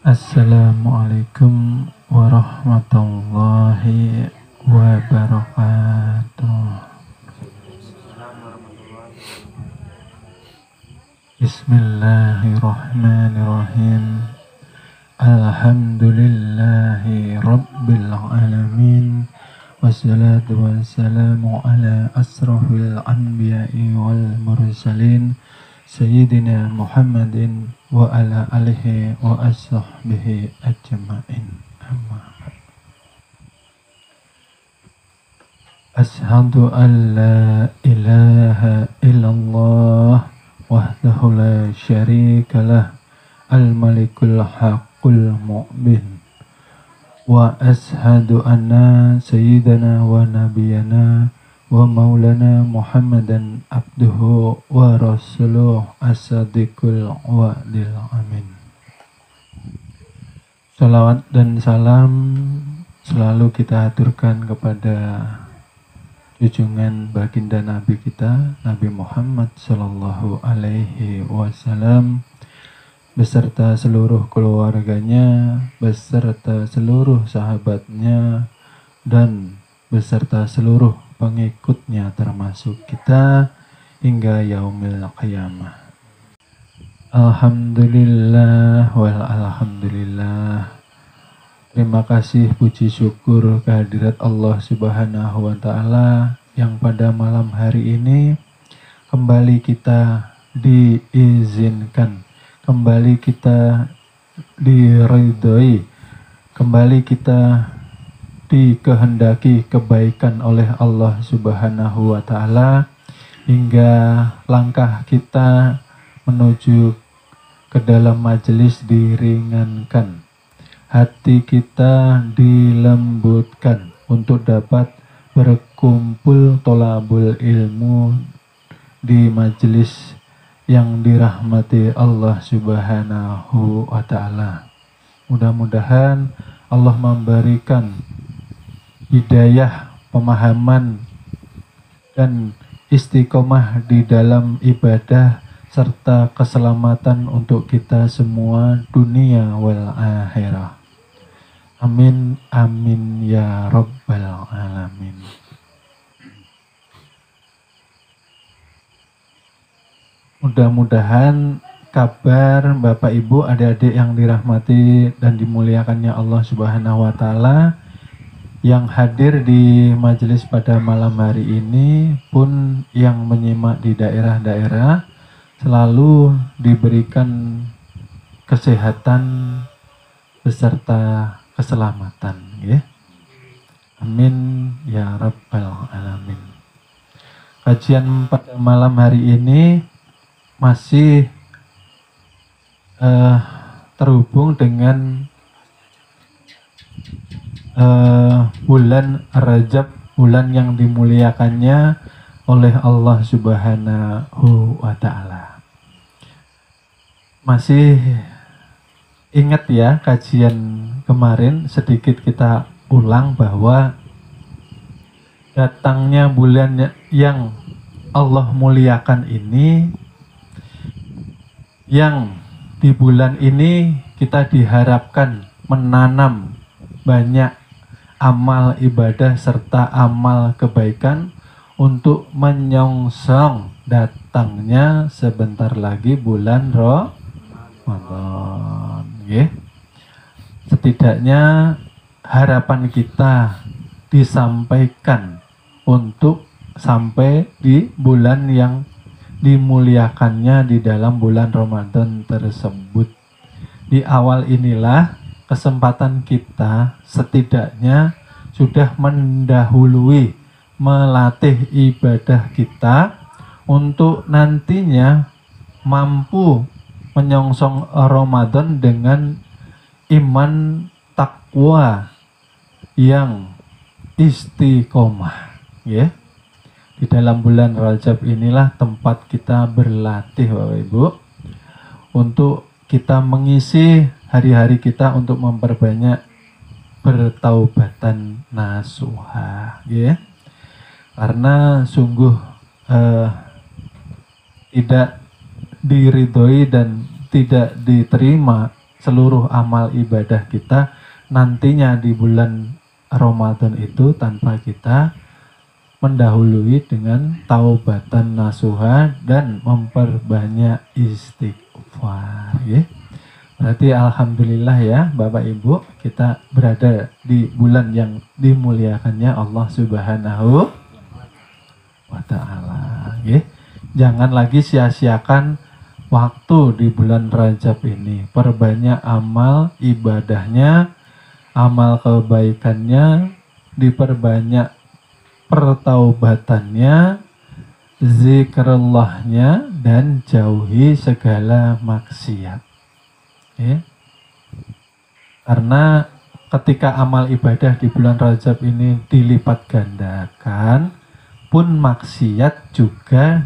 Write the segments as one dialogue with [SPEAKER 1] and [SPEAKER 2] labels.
[SPEAKER 1] Assalamualaikum warahmatullahi wabarakatuh. Bismillahirrahmanirrahim. Alhamdulillahi rabbil alamin. Wassalatu wassalamu ala asrafil anbiya'i wal mursalin Sayyidina Muhammadin wa ala alihi wa ashabihi ajma'in. Ashhadu an la ilaha illallah wahdahu la syarika lah al-malikul haqqul mu'min wa ashhadu anna sayyidana wa nabiyana wa maulana Muhammadan abduhu wa rasuluh as-sadiqul wa'dil amin. Salawat dan salam selalu kita aturkan kepada junjungan baginda Nabi kita, Nabi Muhammad Sallallahu Alaihi Wasallam, beserta seluruh keluarganya, beserta seluruh sahabatnya, dan beserta seluruh pengikutnya termasuk kita hingga yaumil qiyamah. Alhamdulillah wal alhamdulillah. Terima kasih, puji syukur kehadirat Allah Subhanahu wa Ta'ala yang pada malam hari ini kembali kita diizinkan, kembali kita diridhoi, kembali kita dikehendaki kebaikan oleh Allah Subhanahu wa Ta'ala hingga langkah kita menuju ke dalam majelis diringankan, hati kita dilembutkan untuk dapat berkumpul tolabul ilmu di majelis yang dirahmati Allah Subhanahu wa Ta'ala. Mudah-mudahan Allah memberikan hidayah, pemahaman, dan istiqomah di dalam ibadah serta keselamatan untuk kita semua dunia wal akhirah. Amin, amin ya rabbal alamin. Mudah-mudahan kabar Bapak Ibu, adik-adik yang dirahmati dan dimuliakannya Allah Subhanahu wa Ta'ala yang hadir di majelis pada malam hari ini pun yang menyimak di daerah-daerah selalu diberikan kesehatan beserta keselamatan, ya. Amin ya rabbal alamin. Kajian pada malam hari ini masih terhubung dengan bulan Rajab, bulan yang dimuliakannya oleh Allah Subhanahu wa Ta'ala. Masih ingat ya kajian kemarin, sedikit kita ulang bahwa datangnya bulan yang Allah muliakan ini, yang di bulan ini kita diharapkan menanam banyak amal ibadah serta amal kebaikan untuk menyongsong datangnya sebentar lagi bulan Ramadan, ya. Setidaknya harapan kita disampaikan untuk sampai di bulan yang dimuliakannya di dalam bulan Ramadan tersebut. Di awal inilah kesempatan kita setidaknya sudah mendahului melatih ibadah kita untuk nantinya mampu menyongsong Ramadan dengan iman takwa yang istiqomah, ya. Di dalam bulan Rajab inilah tempat kita berlatih, Bapak Ibu, untuk kita mengisi hari-hari kita untuk memperbanyak bertaubatan nasuha, ya. Karena sungguh tidak diridhoi dan tidak diterima seluruh amal ibadah kita nantinya di bulan Ramadan itu tanpa kita mendahului dengan taubatan nasuha dan memperbanyak istighfar, ya. Berarti alhamdulillah ya Bapak Ibu, kita berada di bulan yang dimuliakannya Allah Subhanahu wa ta'ala, ya. Jangan lagi sia-siakan waktu di bulan Rajab ini. Perbanyak amal ibadahnya, amal kebaikannya, diperbanyak pertaubatannya, zikrullahnya, dan jauhi segala maksiat, ya. Karena ketika amal ibadah di bulan Rajab ini dilipat gandakan, pun maksiat juga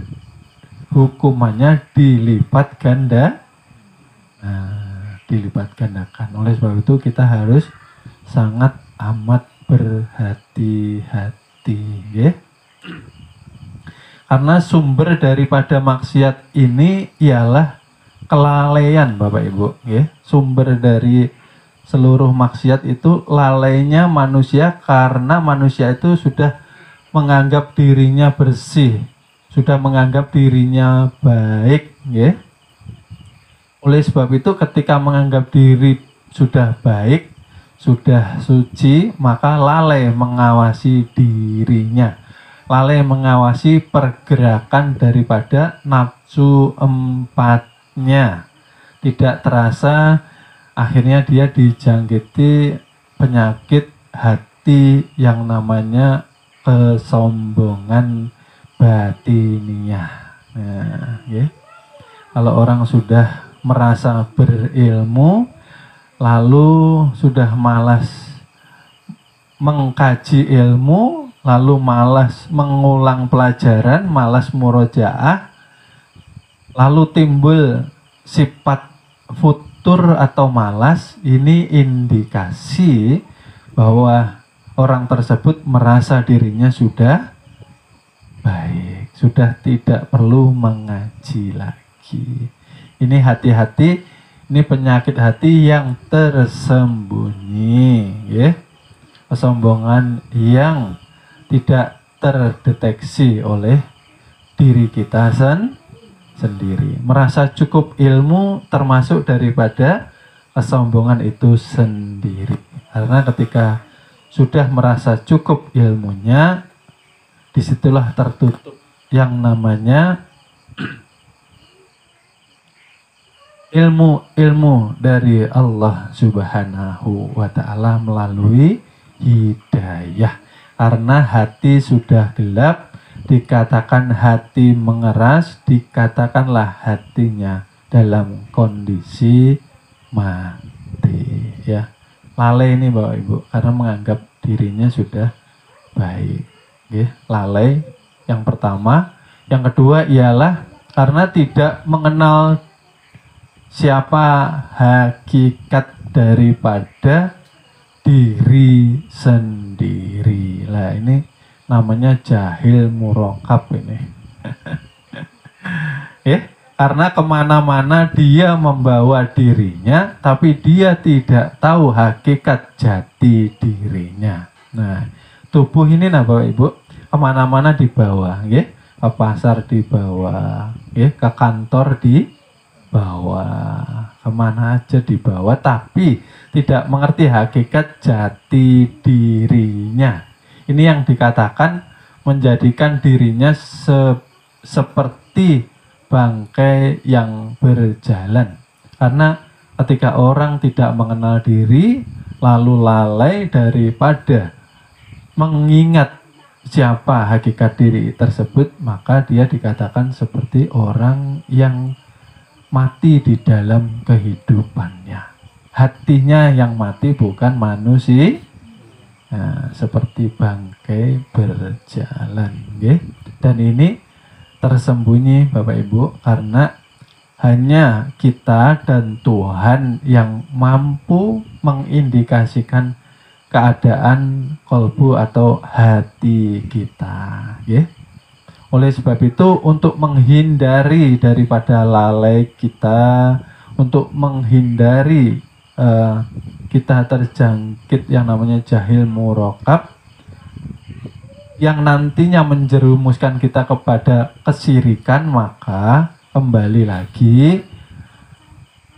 [SPEAKER 1] hukumannya dilipat ganda. Dilipat gandakan. Oleh sebab itu kita harus sangat amat berhati-hati, ya. Karena sumber daripada maksiat ini ialah kelalaian, Bapak Ibu, ya. Sumber dari seluruh maksiat itu lalainya manusia, karena manusia itu sudah menganggap dirinya bersih, sudah menganggap dirinya baik, ya. Oleh sebab itu ketika menganggap diri sudah baik, sudah suci, maka lalai mengawasi dirinya, lalai mengawasi pergerakan daripada nafsu empatnya. Tidak terasa akhirnya dia dijangkiti penyakit hati yang namanya kesombongan batiniah. Nah, ya. Kalau orang sudah merasa berilmu, lalu sudah malas mengkaji ilmu, lalu malas mengulang pelajaran, malas murojaah, lalu timbul sifat futur atau malas, ini indikasi bahwa orang tersebut merasa dirinya sudah baik, sudah tidak perlu mengaji lagi. Ini hati-hati, ini penyakit hati yang tersembunyi, ya. Kesombongan yang tidak terdeteksi oleh diri kita sendiri. Merasa cukup ilmu termasuk daripada kesombongan itu sendiri. Karena ketika sudah merasa cukup ilmunya, disitulah tertutup yang namanya ilmu dari Allah Subhanahu wa ta'ala melalui hidayah. Karena hati sudah gelap, dikatakan hati mengeras, dikatakanlah hatinya dalam kondisi mati, ya. Lalai ini Bapak Ibu, karena menganggap dirinya sudah baik, ya. Lalai yang pertama. Yang kedua ialah karena tidak mengenal siapa hakikat daripada diri sendiri. Lah ini namanya jahil murokab ini. Ya, karena kemana-mana dia membawa dirinya, tapi dia tidak tahu hakikat jati dirinya. Nah, tubuh ini nah Bapak Ibu, kemana-mana dibawa, ya. Ke pasar dibawa, ya. Ke kantor dibawa, kemana aja dibawa, tapi tidak mengerti hakikat jati dirinya. Ini yang dikatakan menjadikan dirinya seperti bangkai yang berjalan. Karena ketika orang tidak mengenal diri, lalu lalai daripada mengingat siapa hakikat diri tersebut, maka dia dikatakan seperti orang yang mati di dalam kehidupannya. Hatinya yang mati, bukan manusia. Nah, seperti bangkai berjalan, ya. Dan ini tersembunyi Bapak Ibu, karena hanya kita dan Tuhan yang mampu mengindikasikan keadaan kolbu atau hati kita, ya. Oleh sebab itu, untuk menghindari daripada lalai kita, untuk menghindari eh, kita terjangkit yang namanya jahil murokab, yang nantinya menjerumuskan kita kepada kesyirikan, maka kembali lagi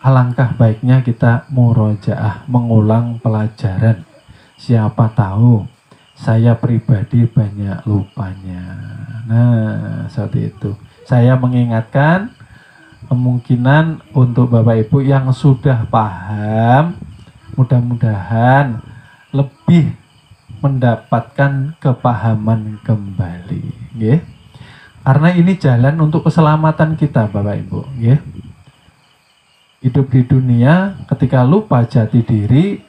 [SPEAKER 1] alangkah baiknya kita murojaah, mengulang pelajaran. Siapa tahu saya pribadi banyak lupanya. Nah, seperti itu. Saya mengingatkan, kemungkinan untuk Bapak Ibu yang sudah paham, mudah-mudahan lebih mendapatkan kepahaman kembali, nggih. Karena ini jalan untuk keselamatan kita, Bapak Ibu, nggih. Hidup di dunia ketika lupa jati diri,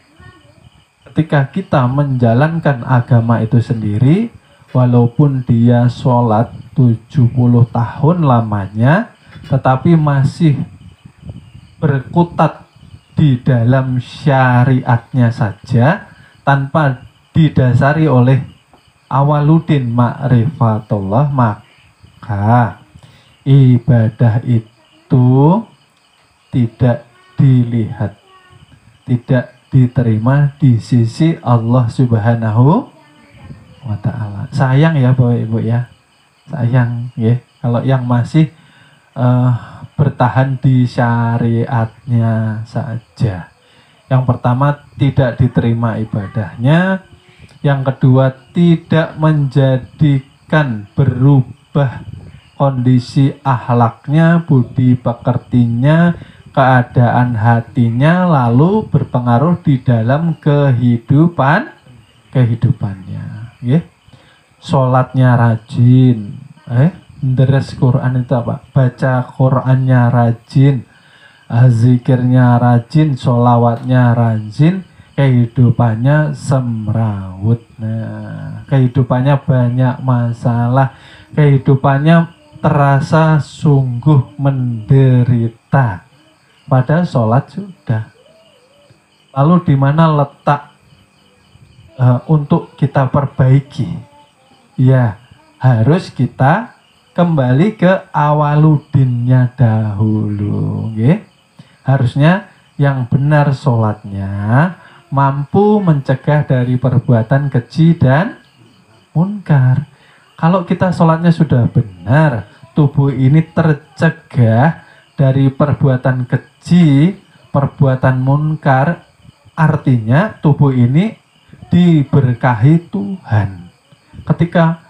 [SPEAKER 1] ketika kita menjalankan agama itu sendiri, walaupun dia sholat 70 tahun lamanya, tetapi masih berkutat di dalam syariatnya saja, tanpa didasari oleh awaludin ma'rifatullah, maka ibadah itu tidak dilihat, tidak diterima di sisi Allah Subhanahu wa ta'ala. Sayang ya Bapak Ibu ya, sayang ya kalau yang masih bertahan di syariatnya saja. Yang pertama, tidak diterima ibadahnya. Yang kedua, tidak menjadikan berubah kondisi akhlaknya, budi pekertinya, keadaan hatinya, lalu berpengaruh di dalam kehidupannya. Ya. Sholatnya rajin, deres Quran itu apa? Baca Qurannya rajin, zikirnya rajin, sholawatnya rajin, kehidupannya semrawut. Nah, kehidupannya banyak masalah, kehidupannya terasa sungguh menderita. Padahal sholat sudah. Lalu di mana letak untuk kita perbaiki? Ya, harus kita kembali ke awaludinnya dahulu, okay? Harusnya yang benar sholatnya mampu mencegah dari perbuatan keji dan munkar. Kalau kita sholatnya sudah benar, tubuh ini tercegah dari perbuatan keji, perbuatan munkar, artinya tubuh ini diberkahi Tuhan. Ketika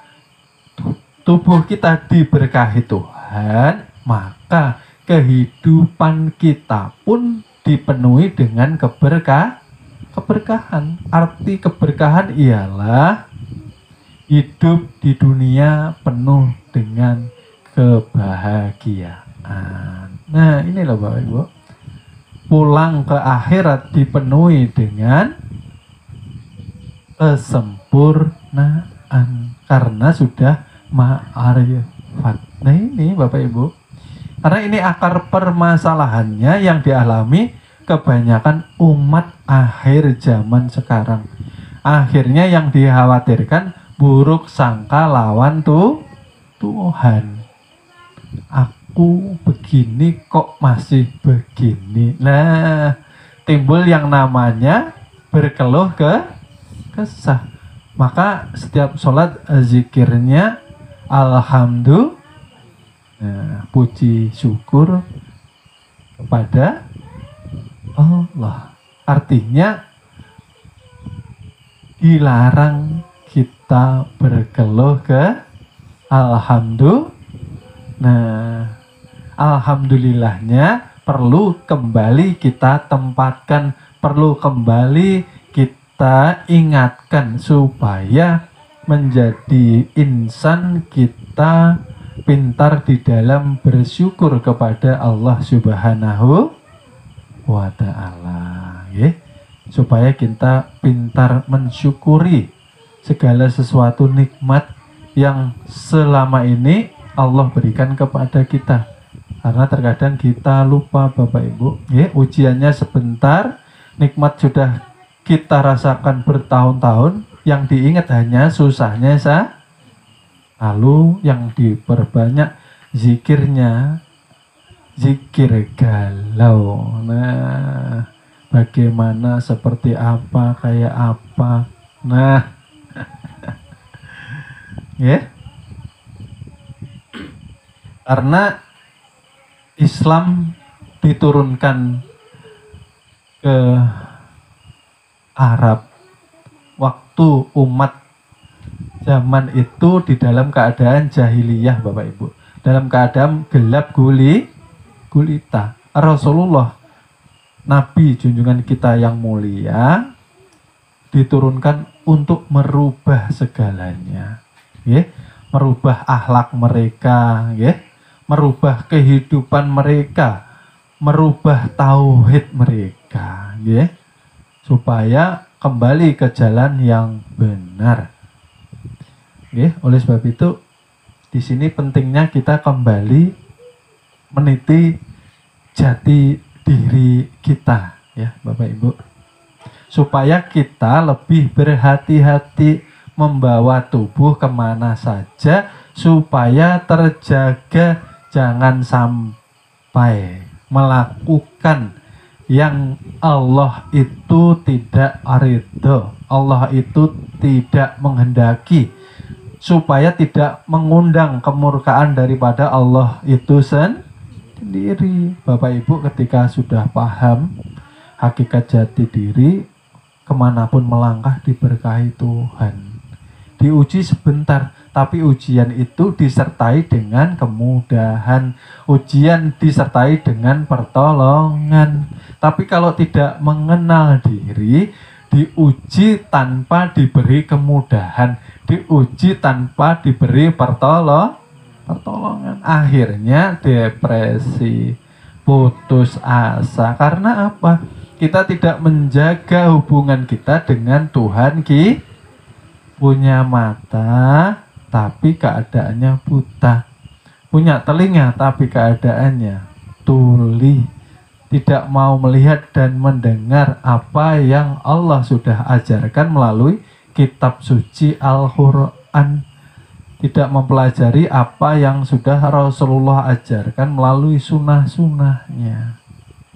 [SPEAKER 1] tubuh kita diberkahi Tuhan, maka kehidupan kita pun dipenuhi dengan keberkahan. Arti keberkahan ialah hidup di dunia penuh dengan kebahagiaan. Nah, ini loh Bapak Ibu. Pulang ke akhirat dipenuhi dengan kesempurnaan karena sudah ma'rifat. Nah ini Bapak Ibu, karena ini akar permasalahannya yang dialami kebanyakan umat akhir zaman sekarang. Akhirnya yang dikhawatirkan buruk sangka lawan Tuhan. Aku begini kok masih begini. Nah, timbul yang namanya berkeluh kesah. Maka setiap sholat zikirnya alhamdulillah, puji syukur kepada Allah. Artinya dilarang kita berkeluh alhamdulillah. Nah, alhamdulillahnya perlu kembali kita tempatkan, perlu kembali kita ingatkan supaya menjadi insan kita pintar di dalam bersyukur kepada Allah Subhanahu wa ta'ala, ya. Supaya kita pintar mensyukuri segala sesuatu nikmat yang selama ini Allah berikan kepada kita. Karena terkadang kita lupa Bapak Ibu, ya, ujiannya sebentar, nikmat sudah kita rasakan bertahun-tahun, yang diingat hanya susahnya lalu yang diperbanyak zikirnya, zikir galau. Nah, bagaimana, seperti apa, kayak apa. Nah, ya, karena Islam diturunkan ke Arab waktu umat zaman itu di dalam keadaan jahiliyah, Bapak Ibu, dalam keadaan gelap gulita. Rasulullah, Nabi junjungan kita yang mulia, diturunkan untuk merubah segalanya, ya, merubah akhlak mereka, ya, merubah kehidupan mereka, merubah tauhid mereka, ya, supaya kembali ke jalan yang benar. Ya, oleh sebab itu di sini pentingnya kita kembali meniti jati diri kita, ya Bapak Ibu, supaya kita lebih berhati-hati membawa tubuh kemana saja, supaya terjaga, jangan sampai melakukan yang Allah itu tidak ridho, Allah itu tidak menghendaki, supaya tidak mengundang kemurkaan daripada Allah itu sendiri. Bapak Ibu ketika sudah paham hakikat jati diri, kemanapun melangkah diberkahi Tuhan. Diuji sebentar, tapi ujian itu disertai dengan kemudahan, ujian disertai dengan pertolongan. Tapi kalau tidak mengenal diri, diuji tanpa diberi kemudahan, diuji tanpa diberi pertolongan, akhirnya depresi, putus asa. Karena apa? Kita tidak menjaga hubungan kita dengan Tuhan. Punya mata tapi keadaannya buta, punya telinga tapi keadaannya tuli, tidak mau melihat dan mendengar apa yang Allah sudah ajarkan melalui kitab suci Al-Quran, tidak mempelajari apa yang sudah Rasulullah ajarkan melalui sunnah-sunnahnya.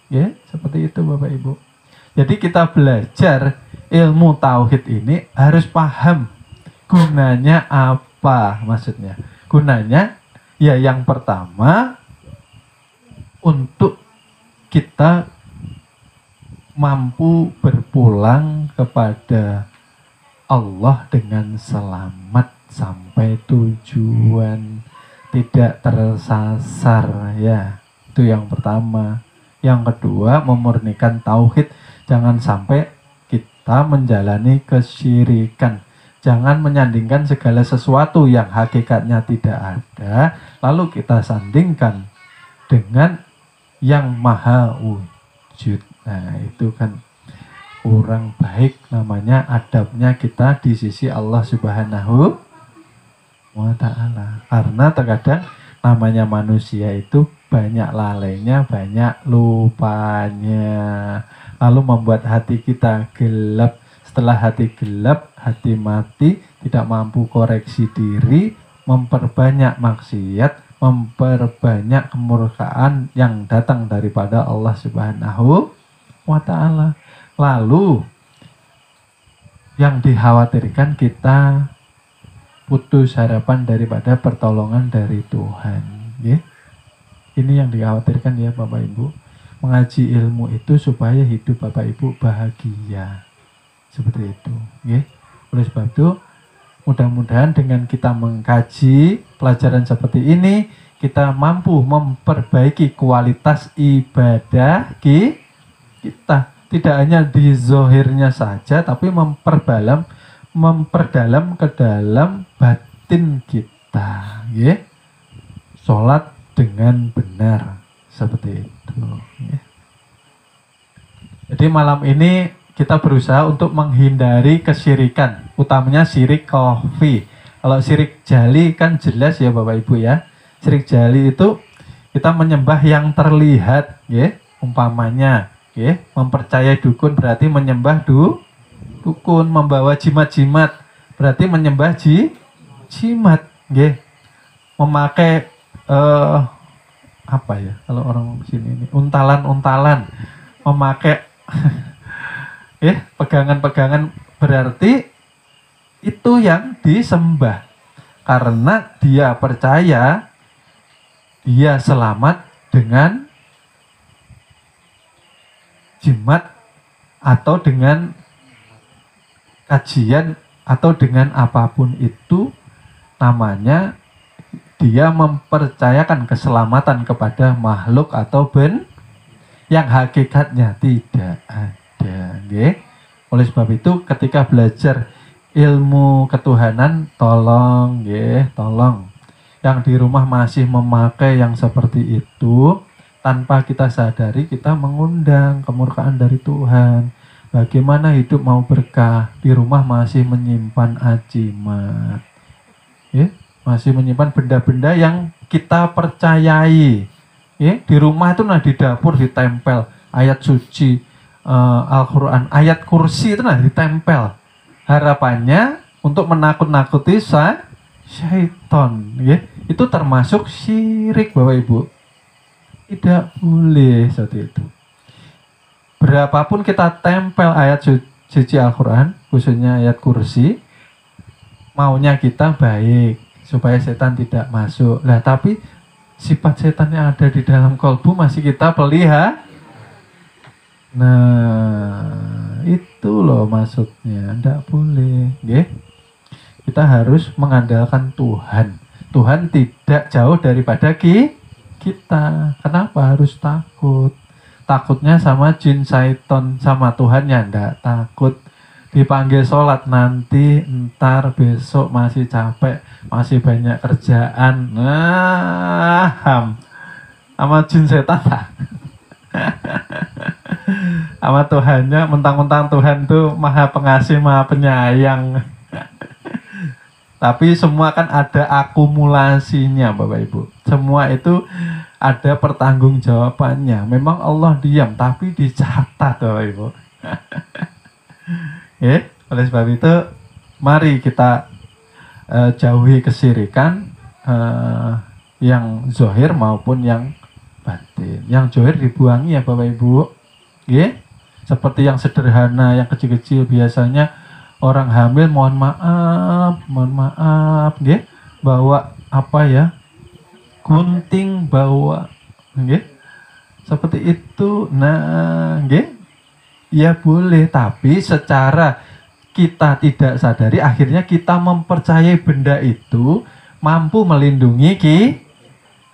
[SPEAKER 1] Ya, seperti itu Bapak Ibu. Jadi kita belajar ilmu tauhid ini harus paham gunanya apa, maksudnya. Gunanya ya yang pertama untuk kita mampu berpulang kepada Allah dengan selamat sampai tujuan, tidak tersasar, ya. Itu yang pertama. Yang kedua, memurnikan tauhid. Jangan sampai kita menjalani kesyirikan. Jangan menyandingkan segala sesuatu yang hakikatnya tidak ada, lalu kita sandingkan dengan yang maha wujud. Nah, itu kan kurang baik, namanya adabnya kita di sisi Allah Subhanahu wa Ta'ala. Karena terkadang namanya manusia itu banyak lalainya, banyak lupanya, lalu membuat hati kita gelap. Setelah hati gelap, hati mati, tidak mampu koreksi diri, memperbanyak maksiat, memperbanyak kemurkaan yang datang daripada Allah Subhanahu wa Ta'ala. Lalu yang dikhawatirkan kita putus harapan daripada pertolongan dari Tuhan, ya. Ini yang dikhawatirkan, ya Bapak Ibu. Mengaji ilmu itu supaya hidup Bapak Ibu bahagia, seperti itu, ya. Oleh sebab itu, mudah-mudahan dengan kita mengkaji pelajaran seperti ini, kita mampu memperbaiki kualitas ibadah kita. Tidak hanya di zohirnya saja, tapi memperdalam ke dalam batin kita, ya. Sholat dengan benar, seperti itu, ya. Jadi malam ini kita berusaha untuk menghindari kesyirikan, utamanya syirik khafi. Kalau syirik jali kan jelas, ya Bapak Ibu, ya. Syirik jali itu kita menyembah yang terlihat, ya. Umpamanya, ya, mempercayai dukun berarti menyembah dukun, membawa jimat-jimat berarti menyembah jimat, ya. Memakai apa ya, kalau orang sini ini untalan-untalan, memakai Pegangan-pegangan berarti itu yang disembah. Karena dia percaya dia selamat dengan jimat atau dengan kajian atau dengan apapun itu, namanya dia mempercayakan keselamatan kepada makhluk atau yang hakikatnya tidak ada. Oleh sebab itu ketika belajar ilmu ketuhanan, tolong yang di rumah masih memakai yang seperti itu, tanpa kita sadari kita mengundang kemurkaan dari Tuhan. Bagaimana hidup mau berkah, di rumah masih menyimpan ajimat, masih menyimpan benda-benda yang kita percayai. Di rumah itu di dapur ditempel ayat suci Al-Quran, ayat kursi itu ditempel. Harapannya untuk menakut-nakuti syaitan. Itu termasuk syirik, Bapak Ibu. Tidak boleh seperti itu. Berapapun kita tempel ayat suci Al-Quran, khususnya ayat kursi, maunya kita baik supaya setan tidak masuk. Lah tapi sifat setan yang ada di dalam kolbu masih kita pelihara. Nah, itu loh maksudnya. Tidak boleh. Kita harus mengandalkan Tuhan. Tuhan tidak jauh daripada kita. Kenapa harus takut? Takutnya sama jin, syaiton, sama Tuhan ya enggak takut. Dipanggil sholat nanti, ntar besok masih capek, masih banyak kerjaan. Nah, sama jin setan tak? Sama Tuhannya, mentang-mentang Tuhan tuh maha pengasih, maha penyayang. Tapi semua kan ada akumulasinya, Bapak Ibu. Semua itu ada pertanggungjawabannya. Memang Allah diam, tapi dicatat, Bapak Ibu. Oleh sebab itu, mari kita jauhi kesyirikan yang zohir maupun yang batin. Yang zohir dibuangi ya Bapak Ibu. Seperti yang sederhana, yang kecil-kecil biasanya orang hamil mohon maaf, bawa apa ya? Gunting bawa, seperti itu. Nah, ya boleh, tapi secara kita tidak sadari akhirnya kita mempercayai benda itu mampu melindungi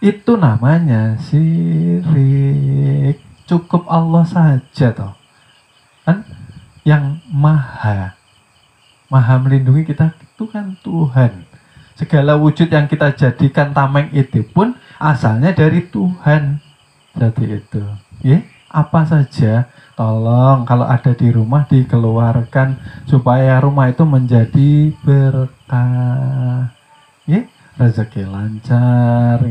[SPEAKER 1] itu namanya syirik. Cukup Allah saja toh, kan yang maha melindungi kita itu kan Tuhan. Segala wujud yang kita jadikan tameng itu pun asalnya dari Tuhan. Jadi itu, apa saja tolong kalau ada di rumah dikeluarkan supaya rumah itu menjadi berkah, rezeki lancar,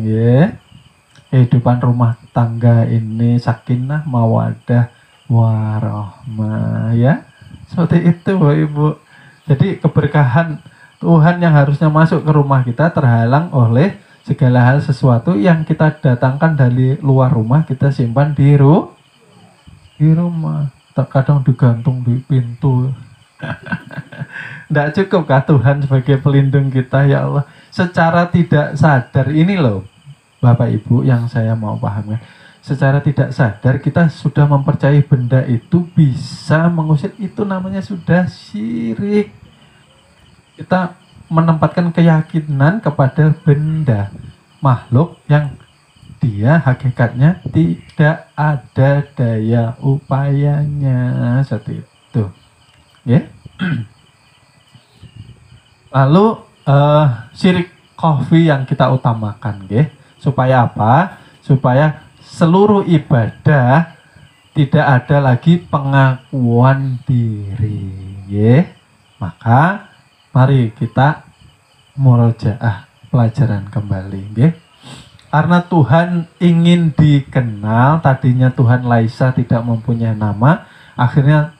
[SPEAKER 1] kehidupan rumah tangga ini sakinah mawadah warahmah, seperti itu Bapak Ibu. Jadi keberkahan Tuhan yang harusnya masuk ke rumah kita terhalang oleh segala hal sesuatu yang kita datangkan dari luar rumah, kita simpan di rumah. Terkadang digantung di pintu. Tidak cukupkah Tuhan sebagai pelindung kita, ya Allah? Secara tidak sadar ini loh Bapak Ibu yang saya mau pahamkan. Secara tidak sadar kita sudah mempercayai benda itu bisa mengusir, itu namanya sudah syirik. Kita menempatkan keyakinan kepada benda makhluk yang dia hakikatnya tidak ada daya upayanya, seperti itu. Lalu syirik khafi yang kita utamakan, supaya apa? Supaya seluruh ibadah tidak ada lagi pengakuan diri, maka mari kita murojaah pelajaran kembali, karena Tuhan ingin dikenal. Tadinya Tuhan Laisa tidak mempunyai nama, akhirnya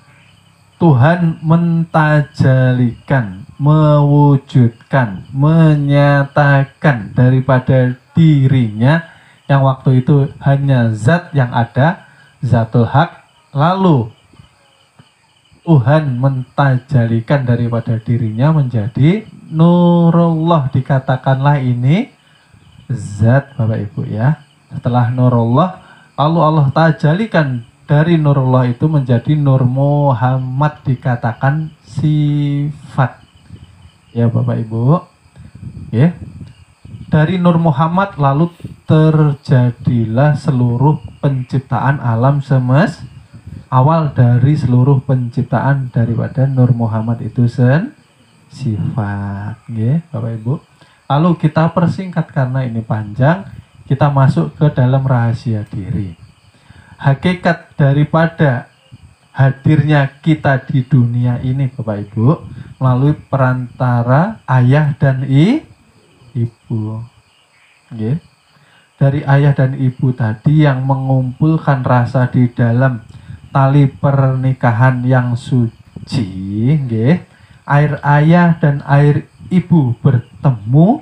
[SPEAKER 1] Tuhan mentajalikan, mewujudkan, menyatakan daripada dirinya yang waktu itu hanya zat yang ada, zatul haq, lalu Tuhan mentajalikan daripada dirinya menjadi nurullah. Dikatakanlah ini zat, Bapak Ibu ya. Setelah nurullah, lalu Allah tajalikan dari nurullah itu menjadi Nur Muhammad, dikatakan sifat. Ya Bapak Ibu. Ya. Dari Nur Muhammad lalu terjadilah seluruh penciptaan alam semesta. Awal dari seluruh penciptaan daripada Nur Muhammad itu sifat, ya, Bapak Ibu. Lalu kita persingkat karena ini panjang, kita masuk ke dalam rahasia diri. Hakikat daripada hadirnya kita di dunia ini, Bapak Ibu, melalui perantara ayah dan ibu. Ya. Dari ayah dan ibu tadi yang mengumpulkan rasa di dalam tali pernikahan yang suci, nggih. Air ayah dan air ibu bertemu,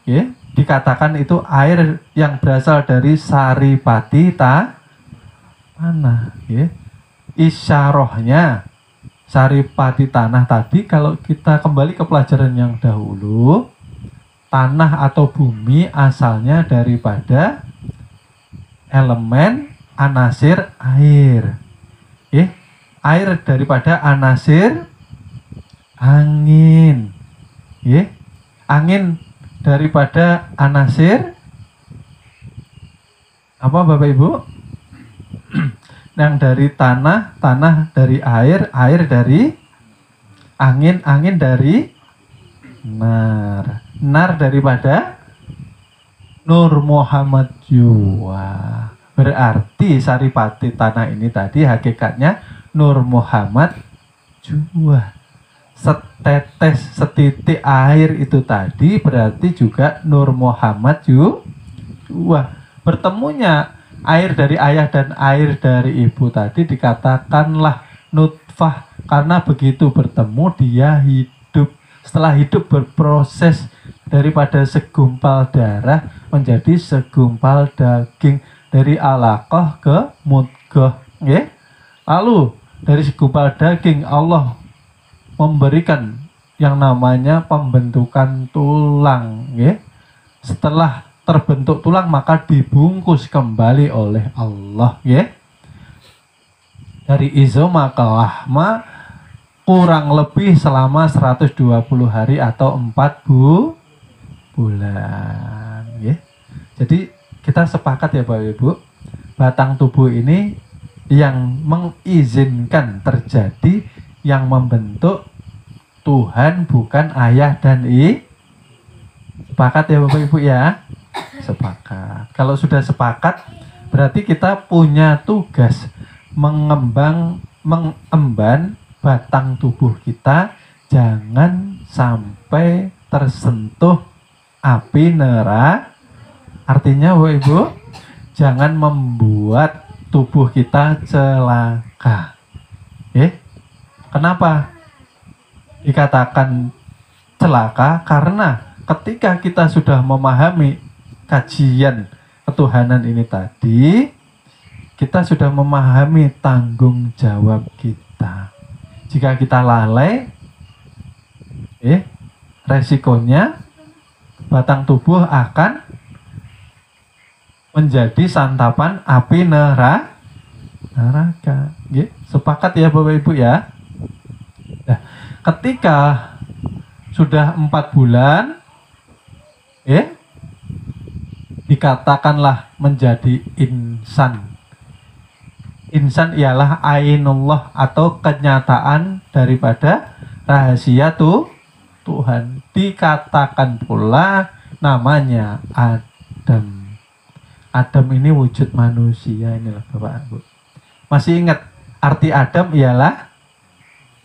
[SPEAKER 1] nggih. Dikatakan itu air yang berasal dari saripati tanah, nggih. Isyarahnya saripati tanah tadi, kalau kita kembali ke pelajaran yang dahulu, tanah atau bumi asalnya daripada elemen anasir air. Air daripada anasir angin. Angin daripada anasir apa Bapak Ibu? Yang dari tanah, tanah dari air, air dari angin, angin dari nar. Nar daripada Nur Muhammad jua. Berarti saripati tanah ini tadi hakikatnya Nur Muhammad jua. Setetes, setitik air itu tadi berarti juga Nur Muhammad jua. Bertemunya air dari ayah dan air dari ibu tadi dikatakanlah nutfah. Karena begitu bertemu dia hidup. Setelah hidup berproses daripada segumpal darah menjadi segumpal daging. Dari alaqah ke mudghah, ya. Lalu dari segumpal daging Allah memberikan yang namanya pembentukan tulang, ya. Setelah terbentuk tulang maka dibungkus kembali oleh Allah, ya. Dari izoma ke lahma kurang lebih selama 120 hari atau 4 bulan, ya. Jadi kita sepakat ya Bapak Ibu, batang tubuh ini yang mengizinkan terjadi, yang membentuk Tuhan, bukan ayah dan Sepakat ya Bapak Ibu ya? Sepakat. Kalau sudah sepakat, berarti kita punya tugas mengemban batang tubuh kita, jangan sampai tersentuh api neraka. Artinya Bapak Ibu, jangan membuat tubuh kita celaka. Kenapa dikatakan celaka? Karena ketika kita sudah memahami kajian ketuhanan ini tadi, kita sudah memahami tanggung jawab kita. Jika kita lalai, resikonya batang tubuh akan menjadi santapan api neraka. Sepakat ya Bapak Ibu ya? Nah, ketika sudah 4 bulan, dikatakanlah menjadi insan. Insan ialah ainullah atau kenyataan daripada rahasia Tuhan. Dikatakan pula namanya Adam. Adam ini wujud manusia, inilah Bapak Ibu. Masih ingat arti Adam ialah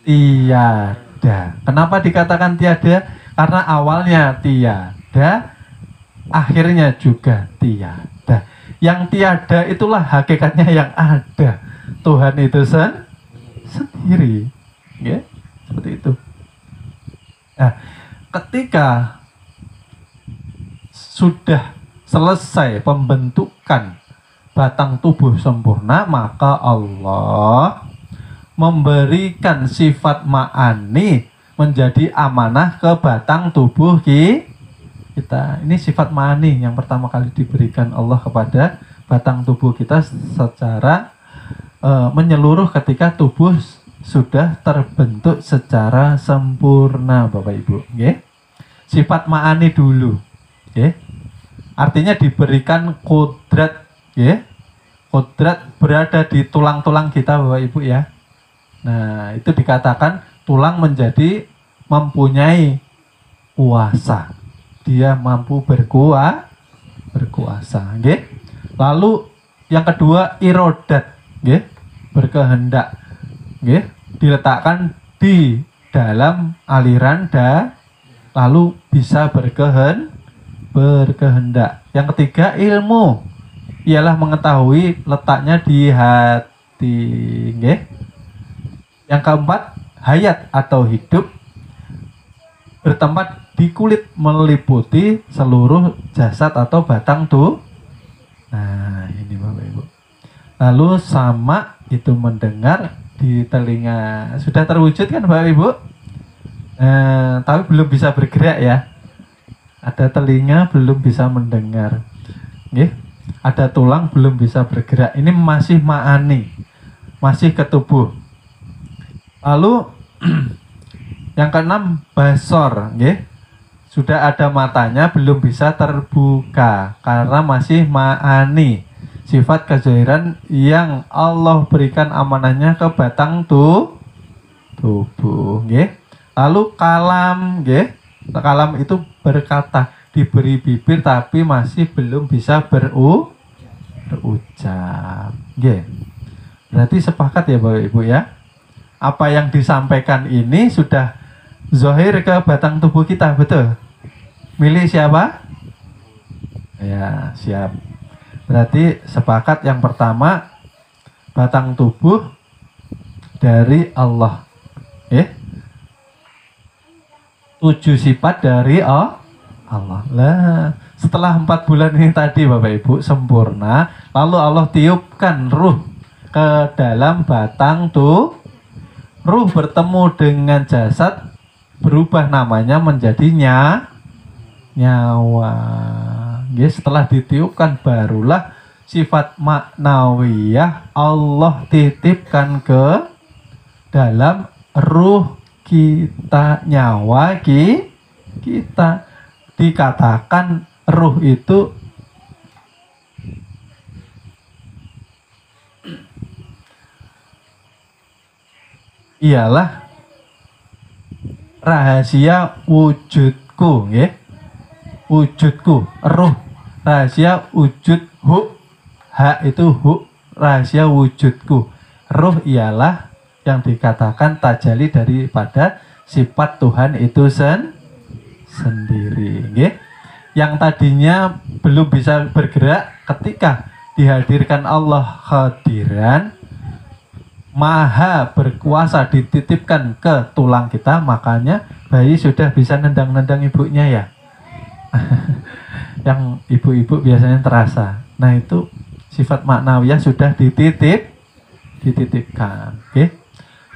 [SPEAKER 1] tiada. Kenapa dikatakan tiada? Karena awalnya tiada, akhirnya juga tiada. Yang tiada itulah hakikatnya yang ada. Tuhan itu sendiri, ya, seperti itu. Nah, ketika sudah selesai pembentukan batang tubuh sempurna, maka Allah memberikan sifat ma'ani menjadi amanah ke batang tubuh kita. Ini sifat ma'ani yang pertama kali diberikan Allah kepada batang tubuh kita secara menyeluruh ketika tubuh sudah terbentuk secara sempurna, Bapak Ibu. Okay? Sifat ma'ani dulu. Okay? Artinya diberikan kodrat. Okay? Kodrat berada di tulang-tulang kita, Bapak Ibu ya. Nah, itu dikatakan tulang menjadi mempunyai kuasa. Dia mampu berkuasa. Okay? Lalu yang kedua irodat. Okay? Berkehendak. Okay? Diletakkan di dalam aliran lalu bisa berkehendak. Yang ketiga ilmu, ialah mengetahui letaknya di hati. Okay? Yang keempat hayat atau hidup, bertempat di kulit meliputi seluruh jasad atau batang tubuh. Nah ini Bapak Ibu. Lalu sama itu mendengar di telinga. Sudah terwujud kan Bapak Ibu? Tapi belum bisa bergerak ya. Ada telinga belum bisa mendengar. Nggih. Ada tulang belum bisa bergerak. Ini masih ma'ani, masih ke tubuh. Lalu yang keenam basor, nggih. Sudah ada matanya belum bisa terbuka karena masih ma'ani. Sifat kezahiran yang Allah berikan amanahnya ke batang tubuh, nggih. Lalu kalam, nggih. Kalam itu berkata, diberi bibir tapi masih belum bisa berucap. Nggih. Berarti sepakat ya Bapak Ibu ya. Apa yang disampaikan ini sudah zahir ke batang tubuh kita, betul? Milih siapa? Ya, siap. Berarti sepakat yang pertama batang tubuh dari Allah. 7 sifat dari Allah. Lah, setelah 4 bulan ini tadi Bapak Ibu sempurna, lalu Allah tiupkan ruh ke dalam batang tubuh. Ruh bertemu dengan jasad, berubah namanya menjadi nyawa. Setelah ditiupkan barulah sifat maknawiyah Allah titipkan ke dalam ruh kita, nyawa kita. Dikatakan ruh itu ialah rahasia wujudku, nggih. Wujudku, ruh, rahasia wujud, hak itu rahasia wujudku. Ruh ialah yang dikatakan tajalli daripada sifat Tuhan itu sendiri, nggih. Yang tadinya belum bisa bergerak ketika dihadirkan Allah hadiran Maha berkuasa dititipkan ke tulang kita, makanya bayi sudah bisa nendang-nendang ibunya ya. Yang ibu-ibu biasanya terasa. Nah itu sifat maknawiyah sudah dititipkan. Okay?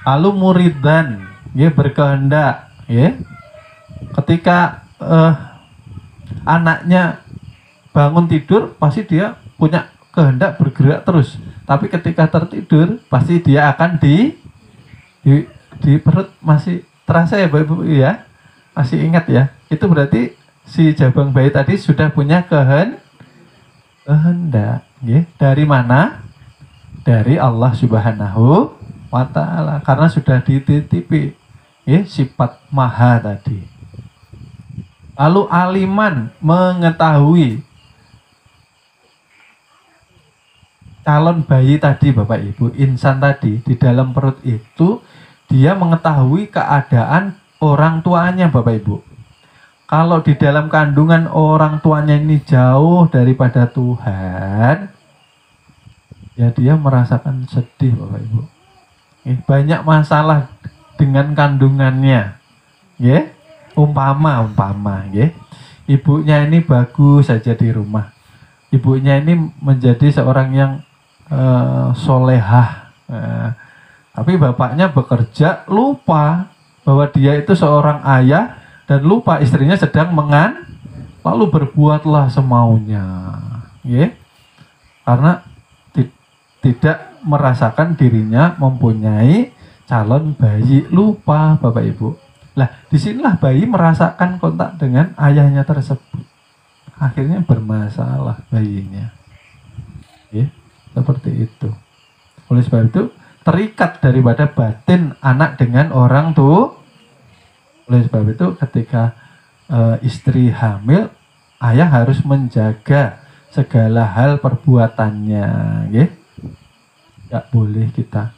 [SPEAKER 1] Lalu muridan, berkehendak. Ketika anaknya bangun tidur, pasti dia punya kehendak bergerak terus. Tapi ketika tertidur, pasti dia akan di perut masih terasa ya Bapak Ibu ya. Masih ingat ya. Itu berarti si jabang bayi tadi sudah punya kehendak. Dari mana? Dari Allah Subhanahu wa Ta'ala. Karena sudah dititipi sifat maha tadi. Lalu aliman, mengetahui. Calon bayi tadi Bapak Ibu, insan tadi di dalam perut itu dia mengetahui keadaan orang tuanya Bapak Ibu. Kalau di dalam kandungan orang tuanya ini jauh daripada Tuhan, ya dia merasakan sedih Bapak Ibu. Banyak masalah dengan kandungannya. Umpama, ibunya ini bagus saja di rumah. Ibunya ini menjadi seorang yang solehah, Tapi bapaknya bekerja, lupa bahwa dia itu seorang ayah dan lupa istrinya sedang lalu berbuatlah semaunya. Ya. Karena tidak merasakan dirinya mempunyai calon bayi, lupa Bapak Ibu. Lah, disinilah bayi merasakan kontak dengan ayahnya tersebut. Akhirnya bermasalah bayinya. Ya, seperti itu. Oleh sebab itu, terikat daripada batin anak dengan orang tua. Oleh sebab itu, ketika istri hamil, ayah harus menjaga segala hal perbuatannya. Ya. Nggak boleh kita.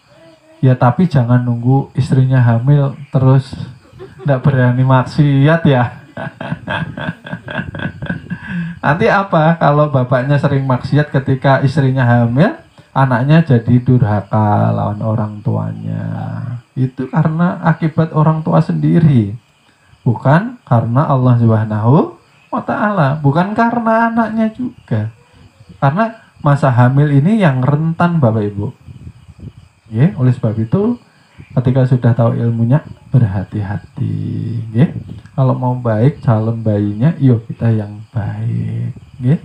[SPEAKER 1] Ya, tapi jangan nunggu istrinya hamil terus nggak berani maksiat ya. Nanti apa kalau bapaknya sering maksiat ketika istrinya hamil, anaknya jadi durhaka lawan orang tuanya. Itu karena akibat orang tua sendiri, bukan karena Allah Subhanahu wa Ta'ala, bukan karena anaknya juga. Karena masa hamil ini yang rentan Bapak Ibu. Ya, oleh sebab itu ketika sudah tahu ilmunya, berhati-hati. Ya. Kalau mau baik calon bayinya, yuk kita yang baik. Ya.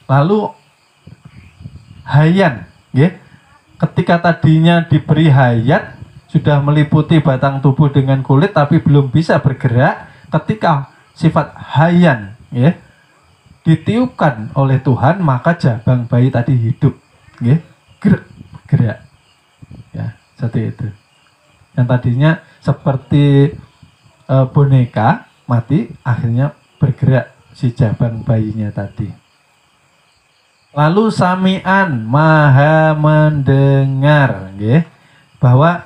[SPEAKER 1] Lalu hayan, ya. Ketika tadinya diberi hayat, sudah meliputi batang tubuh dengan kulit tapi belum bisa bergerak, ketika sifat hayan, ya, ditiupkan oleh Tuhan, maka jabang bayi tadi hidup, ya, gerak, ya, seperti itu. Yang tadinya seperti boneka mati, akhirnya bergerak si jabang bayinya tadi. Lalu sami'an, maha mendengar, ya, bahwa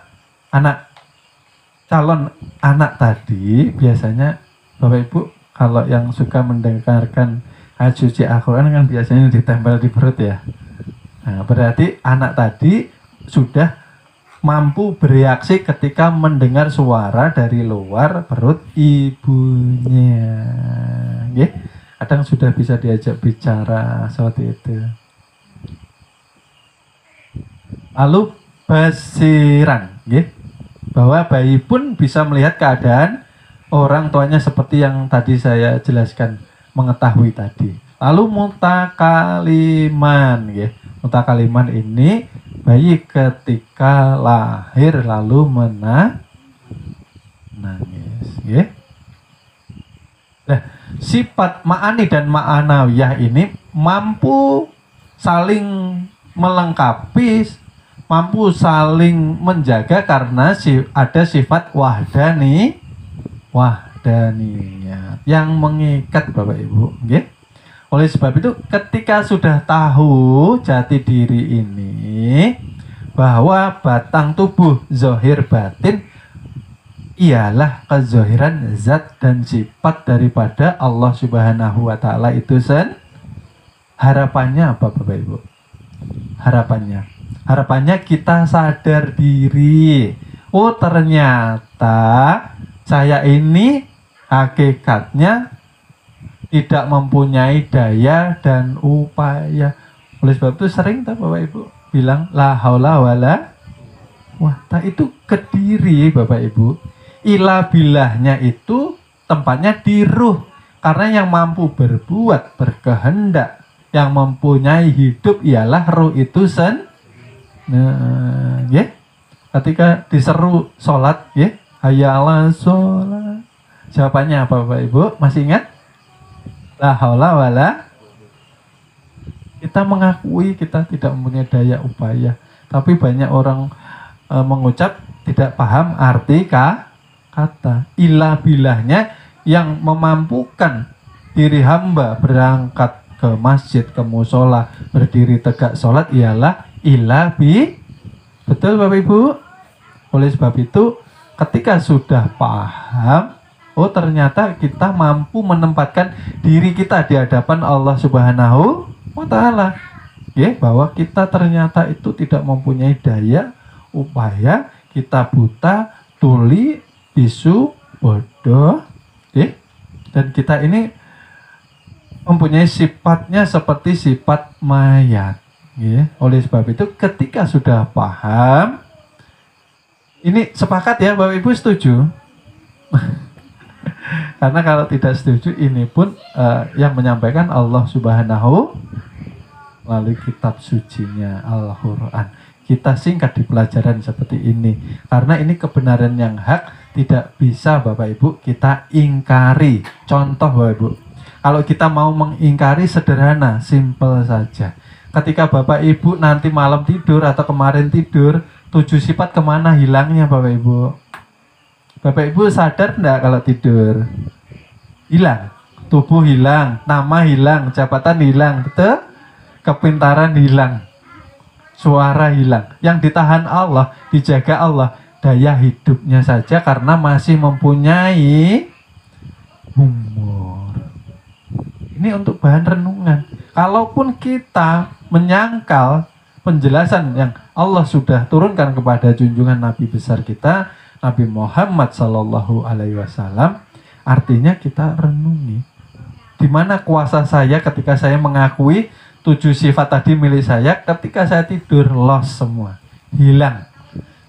[SPEAKER 1] calon anak tadi biasanya Bapak Ibu kalau yang suka mendengarkan ayat suci Al-Quran kan biasanya ditempel di perut ya. Nah, berarti anak tadi sudah mampu bereaksi ketika mendengar suara dari luar perut ibunya. Ya, kadang sudah bisa diajak bicara seperti itu. Lalu basiran, ya, bahwa bayi pun bisa melihat keadaan orang tuanya seperti yang tadi saya jelaskan, mengetahui tadi. Lalu mutakaliman, ya. Mutakaliman ini bayi ketika lahir lalu menangis, ya. Nah, sifat ma'ani dan ma'anawiyah ini mampu saling melengkapi, mampu saling menjaga karena ada sifat wahdaniyat yang mengikat Bapak Ibu, ya. Oleh sebab itu ketika sudah tahu jati diri ini, bahwa batang tubuh zahir batin ialah kezahiran zat dan sifat daripada Allah Subhanahu wa Ta'ala itu harapannya apa Bapak Ibu? Harapannya kita sadar diri. Oh, ternyata saya ini hakikatnya tidak mempunyai daya dan upaya. Oleh sebab itu sering tak Bapak Ibu bilang la haula wala quwata, itu ke diri Bapak Ibu. Ila bilahnya itu tempatnya di ruh. Karena yang mampu berbuat, berkehendak, yang mempunyai hidup ialah ruh itu Nah, ya. Ketika diseru sholat, ya, hayya 'alas sholat. Jawabannya apa Bapak Ibu? Masih ingat? La haula wala. Kita mengakui kita tidak mempunyai daya upaya, tapi banyak orang mengucap tidak paham arti kata. Ilah bilahnya yang memampukan diri hamba berangkat ke masjid, ke musola, berdiri tegak sholat ialah ilah bi. Betul Bapak Ibu? Oleh sebab itu ketika sudah paham, oh ternyata kita mampu menempatkan diri kita di hadapan Allah Subhanahu wa Ta'ala, ya, bahwa kita ternyata itu tidak mempunyai daya upaya, kita buta, tuli, bisu, bodoh, ya, dan kita ini mempunyai sifatnya seperti sifat mayat, Ya, oleh sebab itu ketika sudah paham, ini sepakat ya Bapak Ibu, setuju? Karena kalau tidak setuju, ini pun yang menyampaikan Allah Subhanahu melalui kitab sucinya Al-Quran. Kita singkat di pelajaran seperti ini, karena ini kebenaran yang hak, tidak bisa Bapak Ibu kita ingkari. Contoh Bapak Ibu, kalau kita mau mengingkari sederhana, simple saja. Ketika Bapak Ibu nanti malam tidur atau kemarin tidur, 7 sifat kemana hilangnya Bapak Ibu? Bapak Ibu sadar enggak kalau tidur? Hilang. Tubuh hilang, nama hilang, jabatan hilang, betul? Kepintaran hilang, suara hilang. Yang ditahan Allah, dijaga Allah, daya hidupnya saja karena masih mempunyai umur. Ini untuk bahan renungan. Kalaupun kita menyangkal penjelasan yang Allah sudah turunkan kepada junjungan Nabi besar kita, Nabi Muhammad Sallallahu Alaihi Wasallam, artinya kita renungi. Di mana kuasa saya ketika saya mengakui 7 sifat tadi milik saya, ketika saya tidur lost semua, hilang,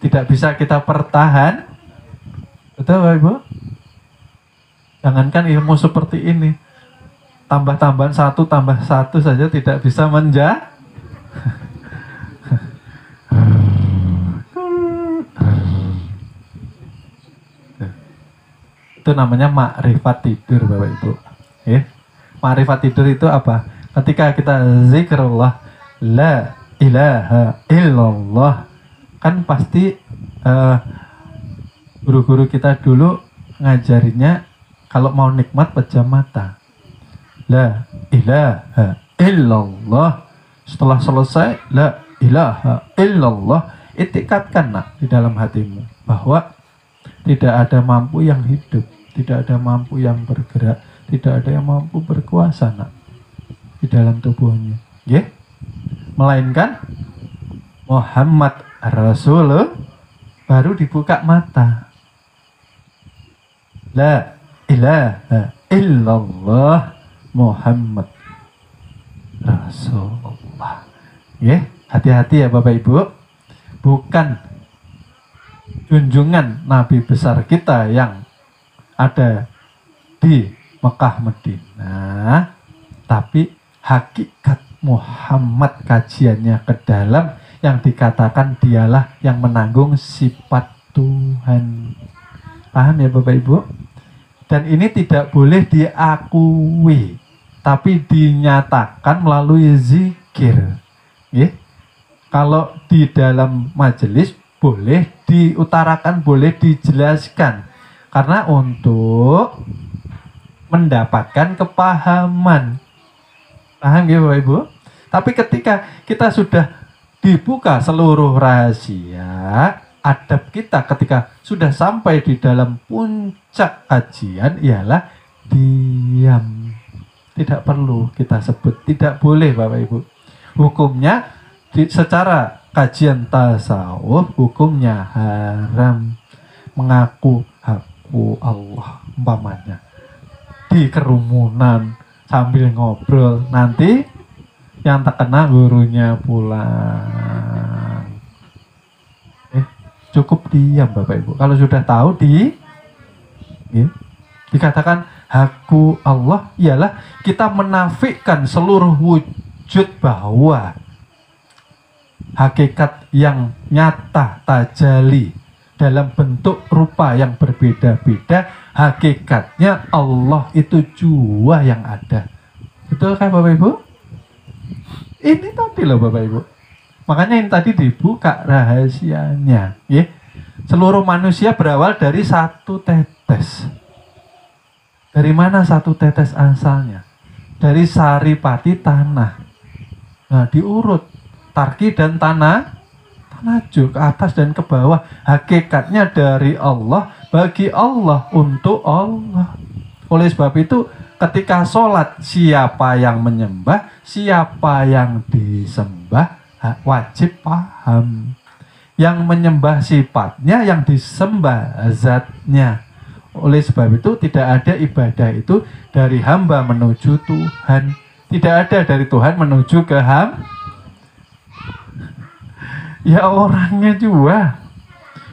[SPEAKER 1] tidak bisa kita pertahan. Betul Bapak Ibu? Jangankan ilmu seperti ini, tambah-tambahan 1 tambah 1 saja tidak bisa itu namanya makrifat tidur Bapak Ibu. Makrifat tidur itu apa? Ketika kita zikrullah la ilaha illallah, kan pasti guru-guru kita dulu ngajarinya kalau mau nikmat pejam mata. La ilaha illallah. Setelah selesai la ilaha illallah, itikadkan nak di dalam hatimu bahwa tidak ada mampu yang hidup, tidak ada mampu yang bergerak, tidak ada yang mampu berkuasa nak di dalam tubuhnya, ya? Melainkan Muhammad Rasul. Baru dibuka mata. La ilaha illallah Muhammad Rasulullah. Ya, hati-hati ya Bapak Ibu. Bukan junjungan Nabi besar kita yang ada di Mekah Madinah, tapi hakikat Muhammad kajiannya ke dalam, yang dikatakan dialah yang menanggung sifat Tuhan. Paham ya Bapak Ibu? Dan ini tidak boleh diakui, tapi dinyatakan melalui zikir. Ya? Kalau di dalam majelis boleh diutarakan, boleh dijelaskan, karena untuk mendapatkan kepahaman. Paham ya Bapak Ibu? Tapi ketika kita sudah dibuka seluruh rahasia, adab kita ketika sudah sampai di dalam puncak kajian ialah diam. Tidak perlu kita sebut, tidak boleh Bapak Ibu. Hukumnya secara kajian tasawuf, hukumnya haram mengaku haku Allah umpamanya di kerumunan sambil ngobrol, nanti yang terkena gurunya pulang. Cukup diam Bapak Ibu. Kalau sudah tahu dikatakan haku Allah, ialah kita menafikan seluruh wujud bahwa hakikat yang nyata tajali dalam bentuk rupa yang berbeda-beda, hakikatnya Allah itu jua yang ada. Betul kan Bapak Ibu? Ini tadi loh Bapak Ibu. Makanya ini tadi dibuka rahasianya. Ya. Seluruh manusia berawal dari 1 tetes. Dari mana 1 tetes asalnya? Dari saripati tanah. Nah, diurut tarki dan tanah juk ke atas dan ke bawah. Hakikatnya dari Allah, bagi Allah, untuk Allah. Oleh sebab itu ketika sholat, siapa yang menyembah, siapa yang disembah, wajib paham. Yang menyembah sifatnya, yang disembah zatnya. Oleh sebab itu tidak ada ibadah itu dari hamba menuju Tuhan. Tidak ada dari Tuhan menuju ke hamba. Ya orangnya juga.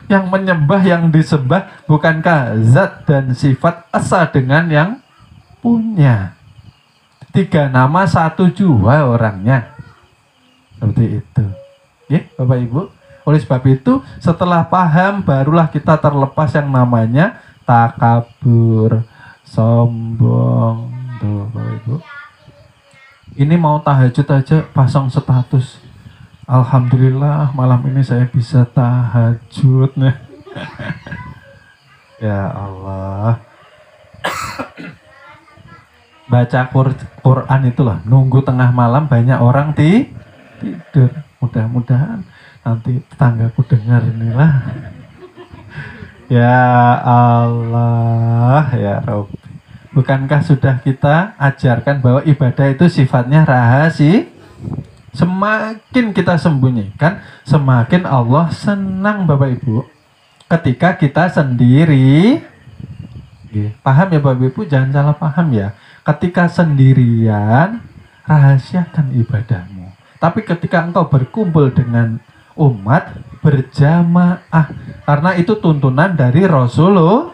[SPEAKER 1] Yang menyembah, yang disembah, bukankah zat dan sifat asa dengan yang punya? 3 nama 1 jua orangnya. Seperti itu. Ya, Bapak Ibu. Oleh sebab itu, setelah paham, barulah kita terlepas yang namanya takabur, sombong. Tuh, Bapak Ibu. Ini mau tahajud aja pasang status. Alhamdulillah malam ini saya bisa tahajud. Nah. Ya Allah. Baca Quran itulah, nunggu tengah malam banyak orang tidur. Mudah-mudahan nanti tetanggaku dengar inilah. Ya Allah, ya Rabbi. Bukankah sudah kita ajarkan bahwa ibadah itu sifatnya rahasia? Semakin kita sembunyikan, semakin Allah senang, Bapak Ibu. Ketika kita sendiri, paham ya Bapak Ibu, jangan salah paham ya. Ketika sendirian, rahasiakan ibadahmu. Tapi ketika engkau berkumpul dengan umat, berjamaah, karena itu tuntunan dari Rasulullah,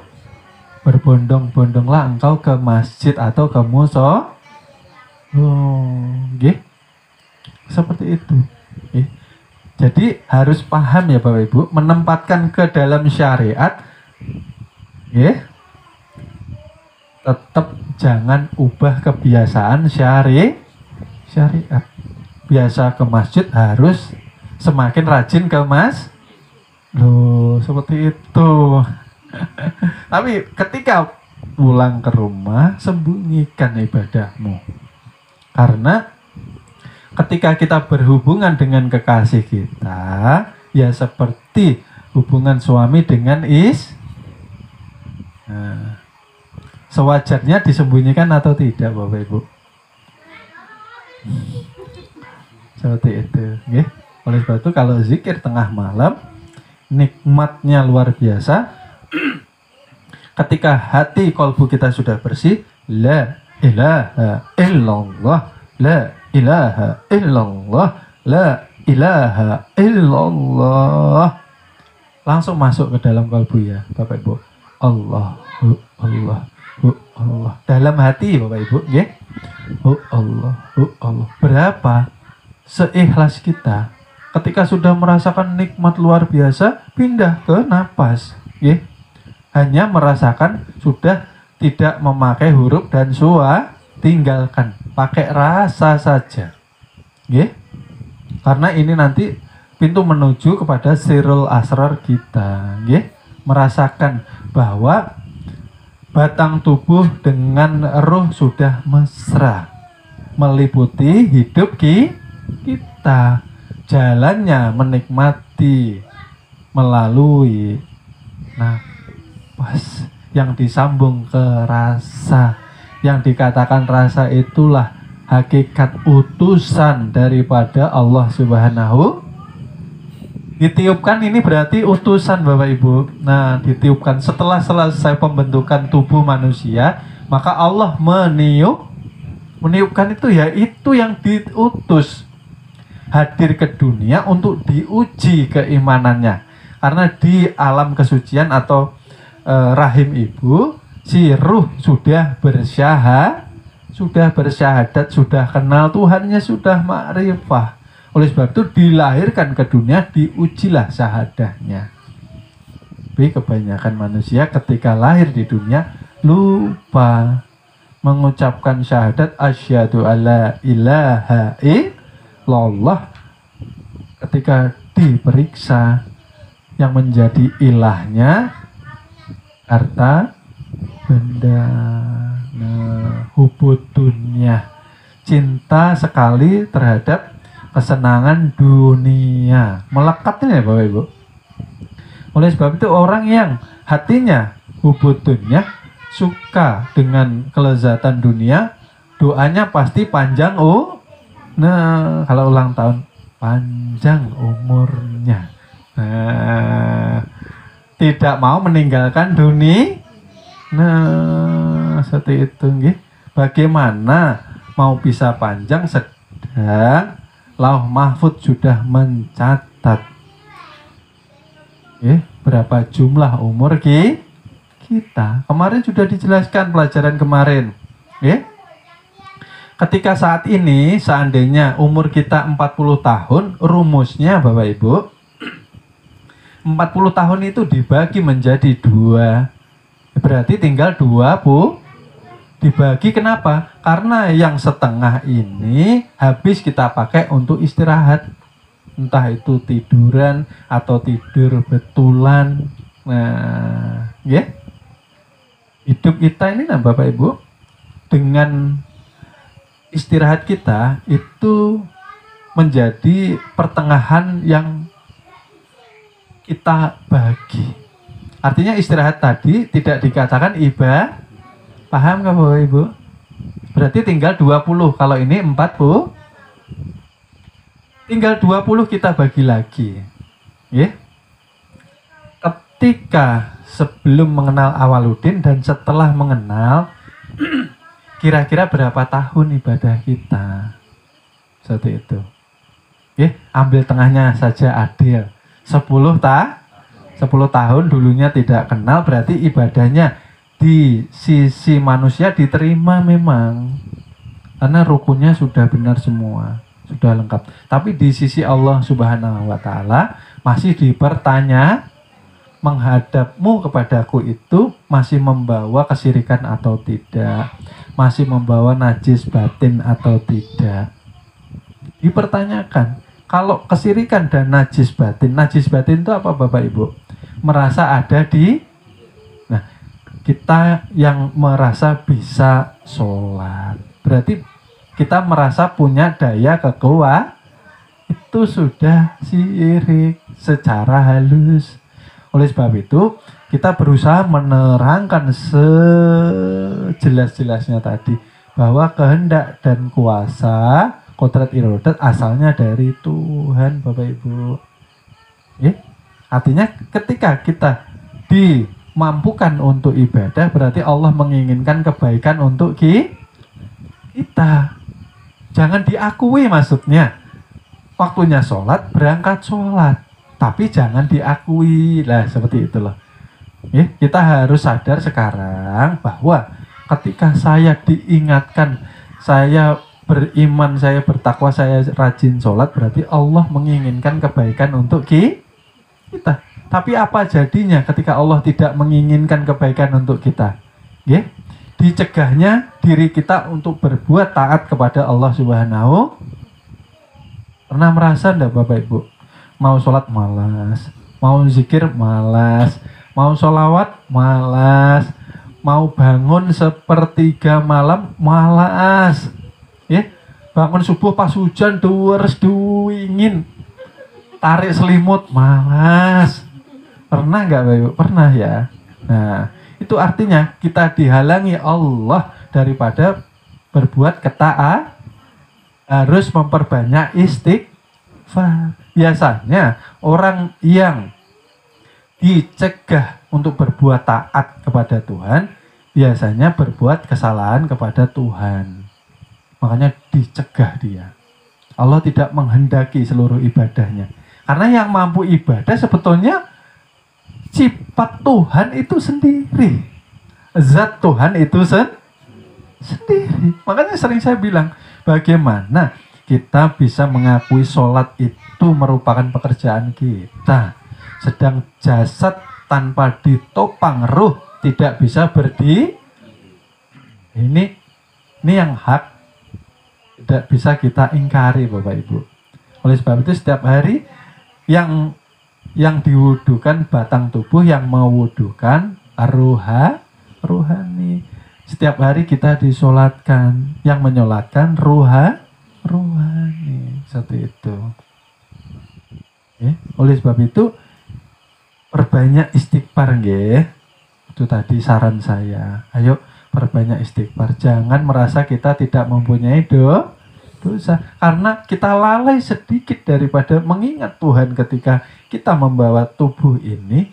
[SPEAKER 1] berbondong-bondonglah engkau ke masjid atau ke musola. Seperti itu. Jadi harus paham ya Bapak Ibu, menempatkan ke dalam syariat. Tetap jangan ubah kebiasaan syariat. Biasa ke masjid harus semakin rajin ke seperti itu. Tapi ketika pulang ke rumah, sembunyikan ibadahmu. Karena ketika kita berhubungan dengan kekasih kita, ya seperti hubungan suami dengan sewajarnya disembunyikan atau tidak, Bapak Ibu? Seperti itu, nggih. Oleh sebab itu kalau zikir tengah malam, nikmatnya luar biasa. Ketika hati kolbu kita sudah bersih, la ilaha illallah, la ilaha illallah, la ilaha illallah, langsung masuk ke dalam kalbu ya Bapak Ibu. Allahu Allah, Allah dalam hati Bapak Ibu, nggih. Allah, Allah. Berapa seikhlas kita. Ketika sudah merasakan nikmat luar biasa, pindah ke napas, nggih. Hanya merasakan, sudah tidak memakai huruf dan suara, tinggalkan, pakai rasa saja, nggih. Karena ini nanti pintu menuju kepada sirul asrar kita, nggih. Merasakan bahwa batang tubuh dengan roh sudah mesra, meliputi hidup kita. Jalannya menikmati melalui nafas yang disambung ke rasa. Yang dikatakan rasa itulah hakikat utusan daripada Allah Subhanahu. Ditiupkan ini berarti utusan Bapak Ibu. Nah, ditiupkan setelah selesai pembentukan tubuh manusia, maka Allah meniupkan itu, ya itu yang diutus hadir ke dunia untuk diuji keimanannya. Karena di alam kesucian atau rahim ibu, si ruh sudah bersyahadat, sudah kenal Tuhannya, sudah ma'rifah. Oleh sebab itu dilahirkan ke dunia, diujilah syahadahnya. Tapi kebanyakan manusia ketika lahir di dunia lupa mengucapkan syahadat asyhadu alla ilaha illallah. Ketika diperiksa yang menjadi ilahnya harta benda, hubudunya, cinta sekali terhadap kesenangan dunia, melekatnya ya Bapak Ibu. Oleh sebab itu orang yang hatinya hubudunnya, suka dengan kelezatan dunia, doanya pasti panjang kalau ulang tahun panjang umurnya. Tidak mau meninggalkan dunia. Seperti itu nggih. Bagaimana mau bisa panjang sedang Lauh Mahfud sudah mencatat Berapa jumlah umur kita. Kemarin sudah dijelaskan pelajaran kemarin. Ketika saat ini seandainya umur kita 40 tahun, rumusnya Bapak Ibu, 40 tahun itu dibagi menjadi 2. Berarti tinggal 20. Dibagi kenapa? Karena yang setengah ini habis kita pakai untuk istirahat. Entah itu tiduran atau tidur betulan. Nah, hidup kita ini Bapak Ibu, dengan istirahat kita itu menjadi pertengahan yang kita bagi. Artinya istirahat tadi tidak dikatakan ibadah. Paham nggak Bapak Ibu? Berarti tinggal 20. Kalau ini 40. Tinggal 20 kita bagi lagi. Ketika sebelum mengenal Awwaluddin dan setelah mengenal, kira-kira berapa tahun ibadah kita? Seperti itu. Ambil tengahnya saja adil. 10 tahun dulunya tidak kenal, berarti ibadahnya di sisi manusia diterima memang, karena rukunnya sudah benar semua, sudah lengkap. Tapi di sisi Allah Subhanahu wa Ta'ala masih dipertanya, menghadapmu kepadaku itu masih membawa kesyirikan atau tidak, masih membawa najis batin atau tidak. Dipertanyakan. Kalau kesyirikan dan najis batin itu apa Bapak Ibu? Merasa ada di kita yang merasa bisa sholat, berarti kita merasa punya daya kekuatan, itu sudah syirik secara halus. Oleh sebab itu kita berusaha menerangkan sejelas-jelasnya tadi bahwa kehendak dan kuasa kodrat irodat asalnya dari Tuhan Bapak Ibu. Artinya ketika kita dimampukan untuk ibadah, berarti Allah menginginkan kebaikan untuk kita. Jangan diakui, maksudnya waktunya sholat, berangkat sholat, tapi jangan diakui lah, seperti itulah. Kita harus sadar sekarang bahwa ketika saya diingatkan, saya beriman, saya bertakwa, saya rajin sholat, berarti Allah menginginkan kebaikan untuk kita. Tapi apa jadinya ketika Allah tidak menginginkan kebaikan untuk kita? Dicegahnya diri kita untuk berbuat taat kepada Allah Subhanahu. Pernah merasa enggak Bapak Ibu? Mau sholat malas, mau zikir malas, mau sholawat malas, mau bangun sepertiga malam malas. Bangun subuh pas hujan duwers duingin, tarik selimut malas. Pernah nggak Bapak Ibu? Pernah ya. Nah, itu artinya kita dihalangi Allah daripada berbuat ketaatan, harus memperbanyak istighfar. Biasanya orang yang dicegah untuk berbuat taat kepada Tuhan, biasanya berbuat kesalahan kepada Tuhan. Makanya dicegah dia. Allah tidak menghendaki seluruh ibadahnya. Karena yang mampu ibadah sebetulnya sifat Tuhan itu sendiri. Zat Tuhan itu sendiri. Makanya sering saya bilang, bagaimana kita bisa mengakui sholat itu merupakan pekerjaan kita, sedang jasad tanpa ditopang ruh tidak bisa berdiri. Ini yang hak tidak bisa kita ingkari Bapak Ibu. Oleh sebab itu setiap hari yang diwudukan batang tubuh, yang mewudukan rohani. Setiap hari kita disolatkan, yang menyolatkan rohani. Seperti itu. Oleh sebab itu perbanyak istighfar nggih. Itu tadi saran saya. Ayo perbanyak istighfar. Jangan merasa kita tidak mempunyai dosa, karena kita lalai sedikit daripada mengingat Tuhan ketika kita membawa tubuh ini.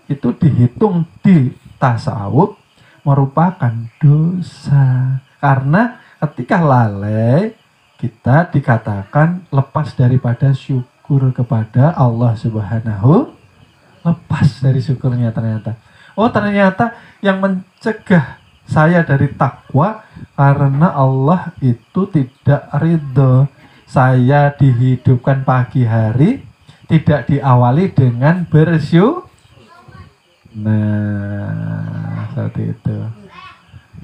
[SPEAKER 1] Itu dihitung di tasawuf merupakan dosa, karena ketika lalai kita dikatakan lepas daripada syukur kepada Allah Subhanahu lepas dari syukurnya ternyata. Oh ternyata yang mencegah saya dari takwa karena Allah itu tidak ridho saya dihidupkan pagi hari tidak diawali dengan bersyukur. Nah, seperti itu.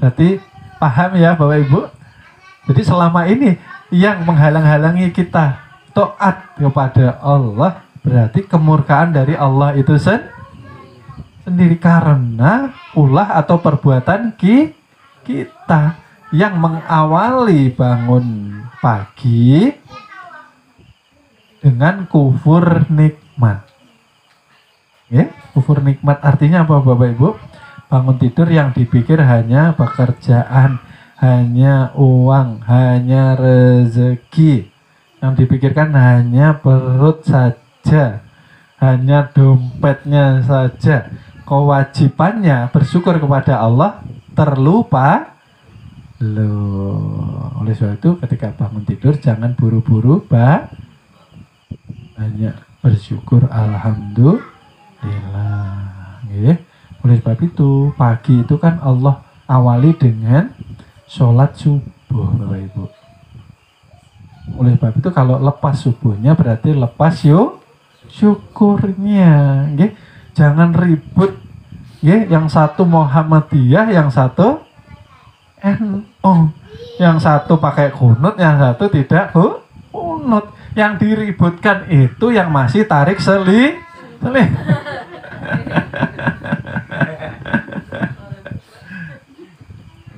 [SPEAKER 1] Berarti paham ya Bapak Ibu? Jadi selama ini yang menghalang-halangi kita taat kepada Allah berarti kemurkaan dari Allah itu sendiri karena ulah atau perbuatan kita yang mengawali bangun pagi dengan kufur nikmat. Ya, kufur nikmat artinya apa Bapak Ibu? Bangun tidur yang dipikir hanya pekerjaan, hanya uang, hanya rezeki. Yang dipikirkan hanya perut saja, hanya dompetnya saja. Kewajibannya bersyukur kepada Allah terlupa. Loh, oleh sebab itu ketika bangun tidur jangan buru-buru hanya bersyukur alhamdulillah. Ya. Oleh sebab itu pagi itu kan Allah awali dengan sholat subuh Bapak Ibu. Oleh sebab itu kalau lepas subuhnya berarti lepas syukurnya. Ya. Jangan ribut. Ya. Yang satu Muhammadiyah, yang satu NU. Yang satu pakai kunut, yang satu tidak kunut. Yang diributkan itu yang masih tarik selih.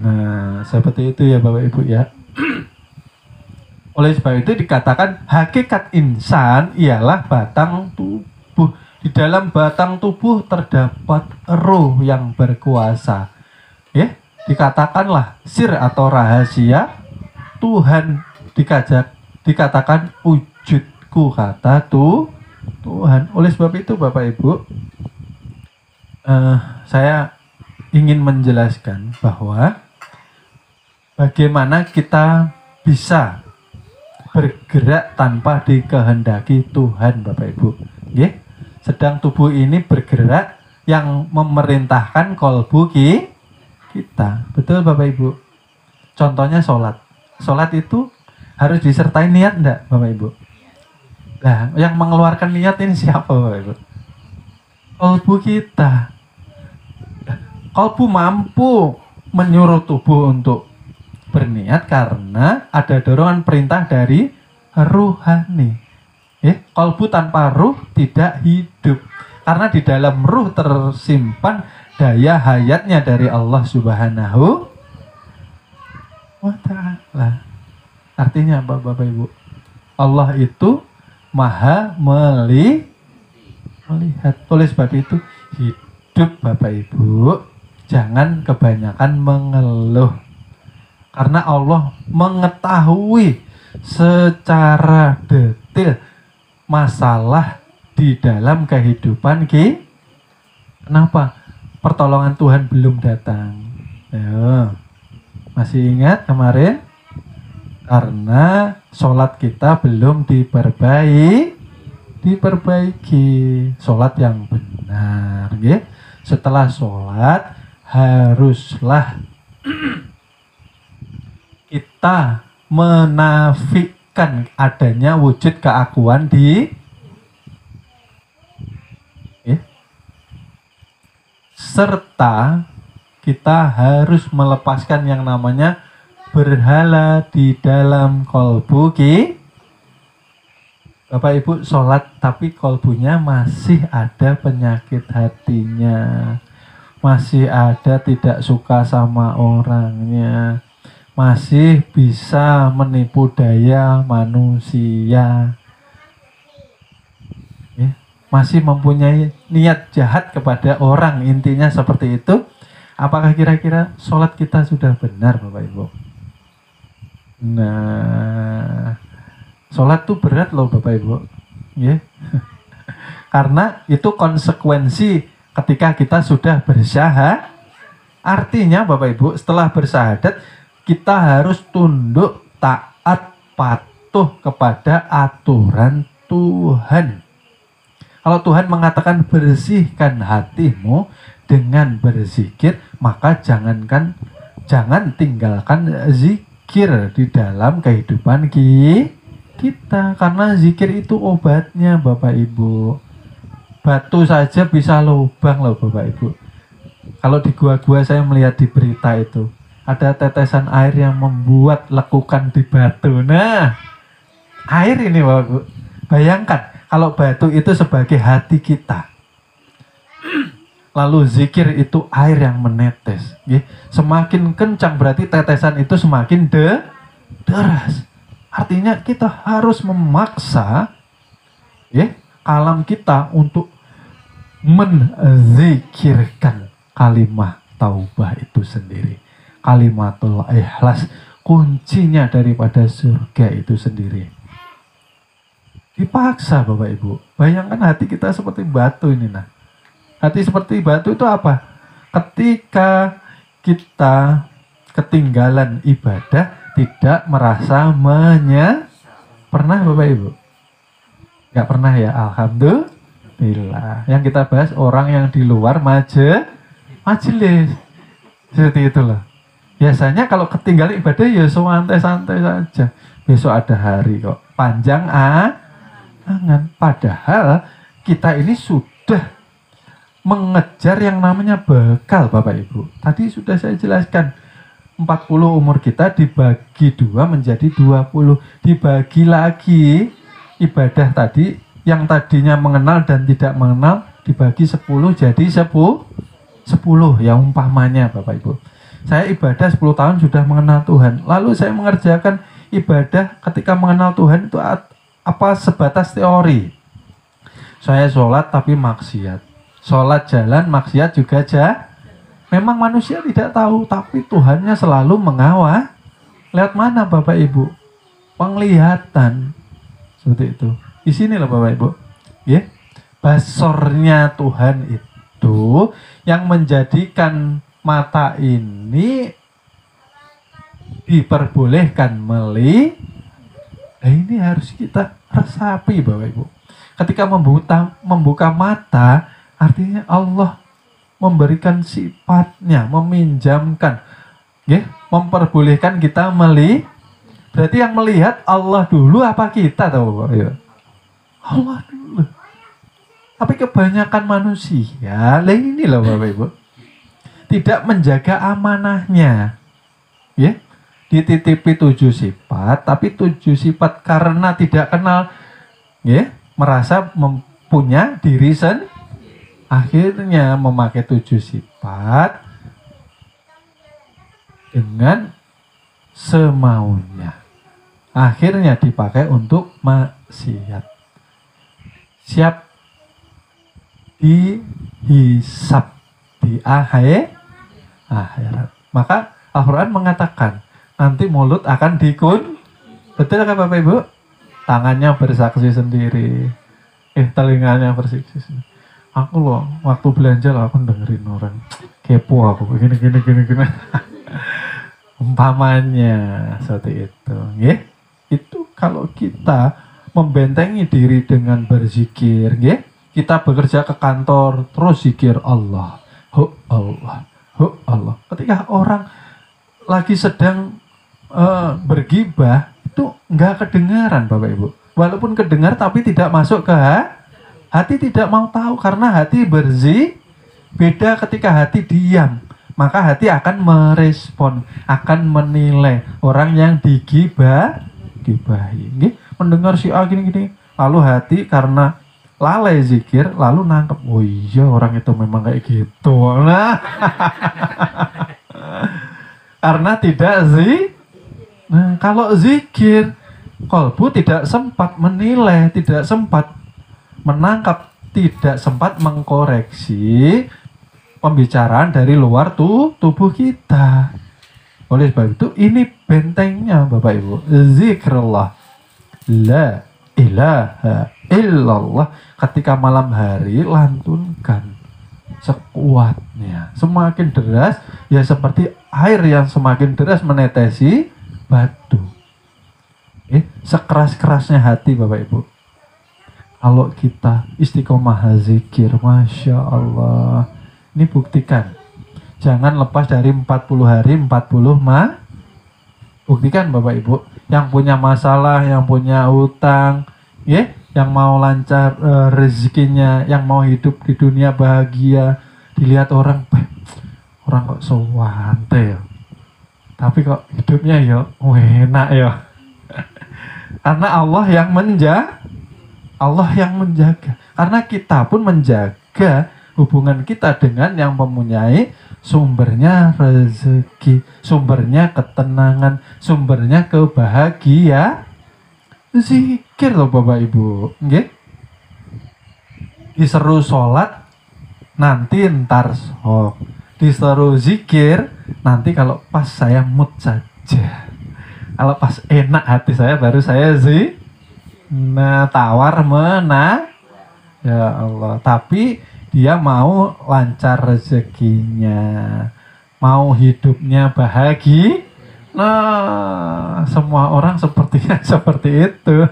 [SPEAKER 1] Nah, seperti itu ya Bapak Ibu ya. Oleh sebab itu dikatakan hakikat insan ialah batang tubuh. Di dalam batang tubuh terdapat ruh yang berkuasa. Ya, dikatakanlah sir atau rahasia Tuhan dikatakan wujudku kata Tuhan. Oleh sebab itu Bapak Ibu, saya ingin menjelaskan bahwa bagaimana kita bisa bergerak tanpa dikehendaki Tuhan Bapak Ibu. Nggih? Sedang tubuh ini bergerak yang memerintahkan kolbu kita. Betul Bapak Ibu? Contohnya sholat. Sholat itu harus disertai niat enggak Bapak Ibu? Nah, yang mengeluarkan niat ini siapa Bapak Ibu? Kolbu kita. Kolbu mampu menyuruh tubuh untuk berniat karena ada dorongan perintah dari ruhani. Kolbu tanpa ruh tidak hidup. Karena di dalam ruh tersimpan daya hayatnya dari Allah Subhanahu wa ta'ala. Artinya apa Bapak Ibu? Allah itu maha melihat. Oleh sebab itu hidup Bapak Ibu jangan kebanyakan mengeluh. Karena Allah mengetahui secara detail masalah di dalam kehidupan kita. Kenapa? Pertolongan Tuhan belum datang. Ya. Masih ingat kemarin? Karena sholat kita belum diperbaiki. Sholat yang benar. Ya. Setelah sholat haruslah kita menafikan adanya wujud keakuan serta kita harus melepaskan yang namanya berhala di dalam kolbu Bapak Ibu sholat tapi kolbunya masih ada penyakit hatinya, masih ada tidak suka sama orangnya, masih bisa menipu daya manusia, ya, masih mempunyai niat jahat kepada orang, intinya seperti itu. Apakah kira-kira sholat kita sudah benar Bapak Ibu? Nah, sholat tuh berat loh Bapak Ibu, ya. Karena itu konsekuensi ketika kita sudah bersyahadat. Artinya Bapak Ibu setelah bersyahadat kita harus tunduk, taat, patuh kepada aturan Tuhan. Kalau Tuhan mengatakan bersihkan hatimu dengan berzikir, maka jangan tinggalkan zikir di dalam kehidupan kita. Karena zikir itu obatnya Bapak Ibu. Batu saja bisa lubang loh Bapak Ibu. Kalau di gua-gua saya melihat di berita itu, ada tetesan air yang membuat lekukan di batu. Nah, air ini Bapak Ibu. Bayangkan kalau batu itu sebagai hati kita. Lalu zikir itu air yang menetes. Semakin kencang berarti tetesan itu semakin deras. Artinya kita harus memaksa kalam kita untuk menzikirkan kalimat taubah itu sendiri. Kalimatul ikhlas, kuncinya daripada surga itu sendiri. Dipaksa Bapak Ibu. Bayangkan hati kita seperti batu ini. Nah, hati seperti batu itu apa? Ketika kita ketinggalan ibadah, tidak merasa pernah Bapak Ibu? Gak pernah ya, alhamdulillah. Yang kita bahas orang yang di luar majelis. Seperti itulah. Biasanya kalau ketinggalan ibadah ya santai-santai saja. Besok ada hari kok. Panjang angan. Padahal kita ini sudah mengejar yang namanya bekal Bapak Ibu. Tadi sudah saya jelaskan. 40 umur kita dibagi 2 menjadi 20. Dibagi lagi ibadah tadi yang tadinya mengenal dan tidak mengenal dibagi 10 jadi 10 ya umpamanya Bapak Ibu. Saya ibadah 10 tahun sudah mengenal Tuhan. Lalu saya mengerjakan ibadah ketika mengenal Tuhan itu apa sebatas teori. Saya sholat tapi maksiat. Sholat jalan, maksiat juga Memang manusia tidak tahu, tapi Tuhannya selalu mengawal. Lewat mana Bapak Ibu? Penglihatan. Seperti itu. Di sini loh Bapak Ibu. Basornya Tuhan itu yang menjadikan mata ini diperbolehkan melihat. Ini harus kita resapi Bapak Ibu. Ketika membuka mata, artinya Allah memberikan sifatnya, meminjamkan, memperbolehkan kita melihat. Berarti yang melihat Allah dulu apa kita tahu Bapak? Allah dulu. Tapi kebanyakan manusia, ini loh Bapak Ibu, tidak menjaga amanahnya. Dititipi 7 sifat, tapi 7 sifat karena tidak kenal, merasa mempunyai diri sendiri. Akhirnya memakai 7 sifat dengan semaunya. Akhirnya dipakai untuk maksiat. Siap dihisab di akhirat. Maka Al-Quran mengatakan nanti mulut akan dikun. Betul kan Bapak Ibu? Tangannya bersaksi sendiri. Telinganya bersaksi sendiri. Aku loh, waktu belanja loh, aku dengerin orang kepo aku, gini. Umpamanya seperti itu, Itu kalau kita membentengi diri dengan berzikir, kita bekerja ke kantor terus zikir Allah, Allah. Ketika orang lagi sedang bergibah itu nggak kedengaran Bapak Ibu, walaupun kedengar tapi tidak masuk ke hati, tidak mau tahu karena hati beda ketika hati diam. Maka hati akan merespon, akan menilai orang yang digibahi. Mendengar si A gini-gini, lalu hati karena lalai zikir, lalu nangkep, oh iya orang itu memang kayak gitu. Nah, karena tidak kalau zikir, kolbu tidak sempat menilai, tidak sempat menangkap, tidak sempat mengkoreksi pembicaraan dari luar tubuh kita. Oleh sebab itu ini bentengnya Bapak Ibu, zikrullah, la ilaha illallah. Ketika malam hari lantunkan sekuatnya, semakin deras ya seperti air yang semakin deras menetesi batu. Sekeras-kerasnya hati Bapak Ibu, Kalau kita istiqomah zikir, Masya Allah. Ini buktikan. Jangan lepas dari 40 hari, 40 buktikan Bapak Ibu. Yang punya masalah, yang punya utang, ya, yang mau lancar rezekinya, yang mau hidup di dunia bahagia. Dilihat orang kok sewante ya. Tapi kok hidupnya ya enak ya. Karena Allah yang menjaga. Karena kita pun menjaga hubungan kita dengan yang mempunyai sumbernya rezeki, sumbernya ketenangan, sumbernya kebahagiaan. Zikir loh Bapak Ibu. Nggih. Diseru sholat nanti ntar sok. Diseru zikir nanti kalau pas saya mood saja. Kalau pas enak hati saya baru saya tawar ya Allah. Tapi dia mau lancar rezekinya, mau hidupnya bahagia. Nah, semua orang sepertinya seperti itu.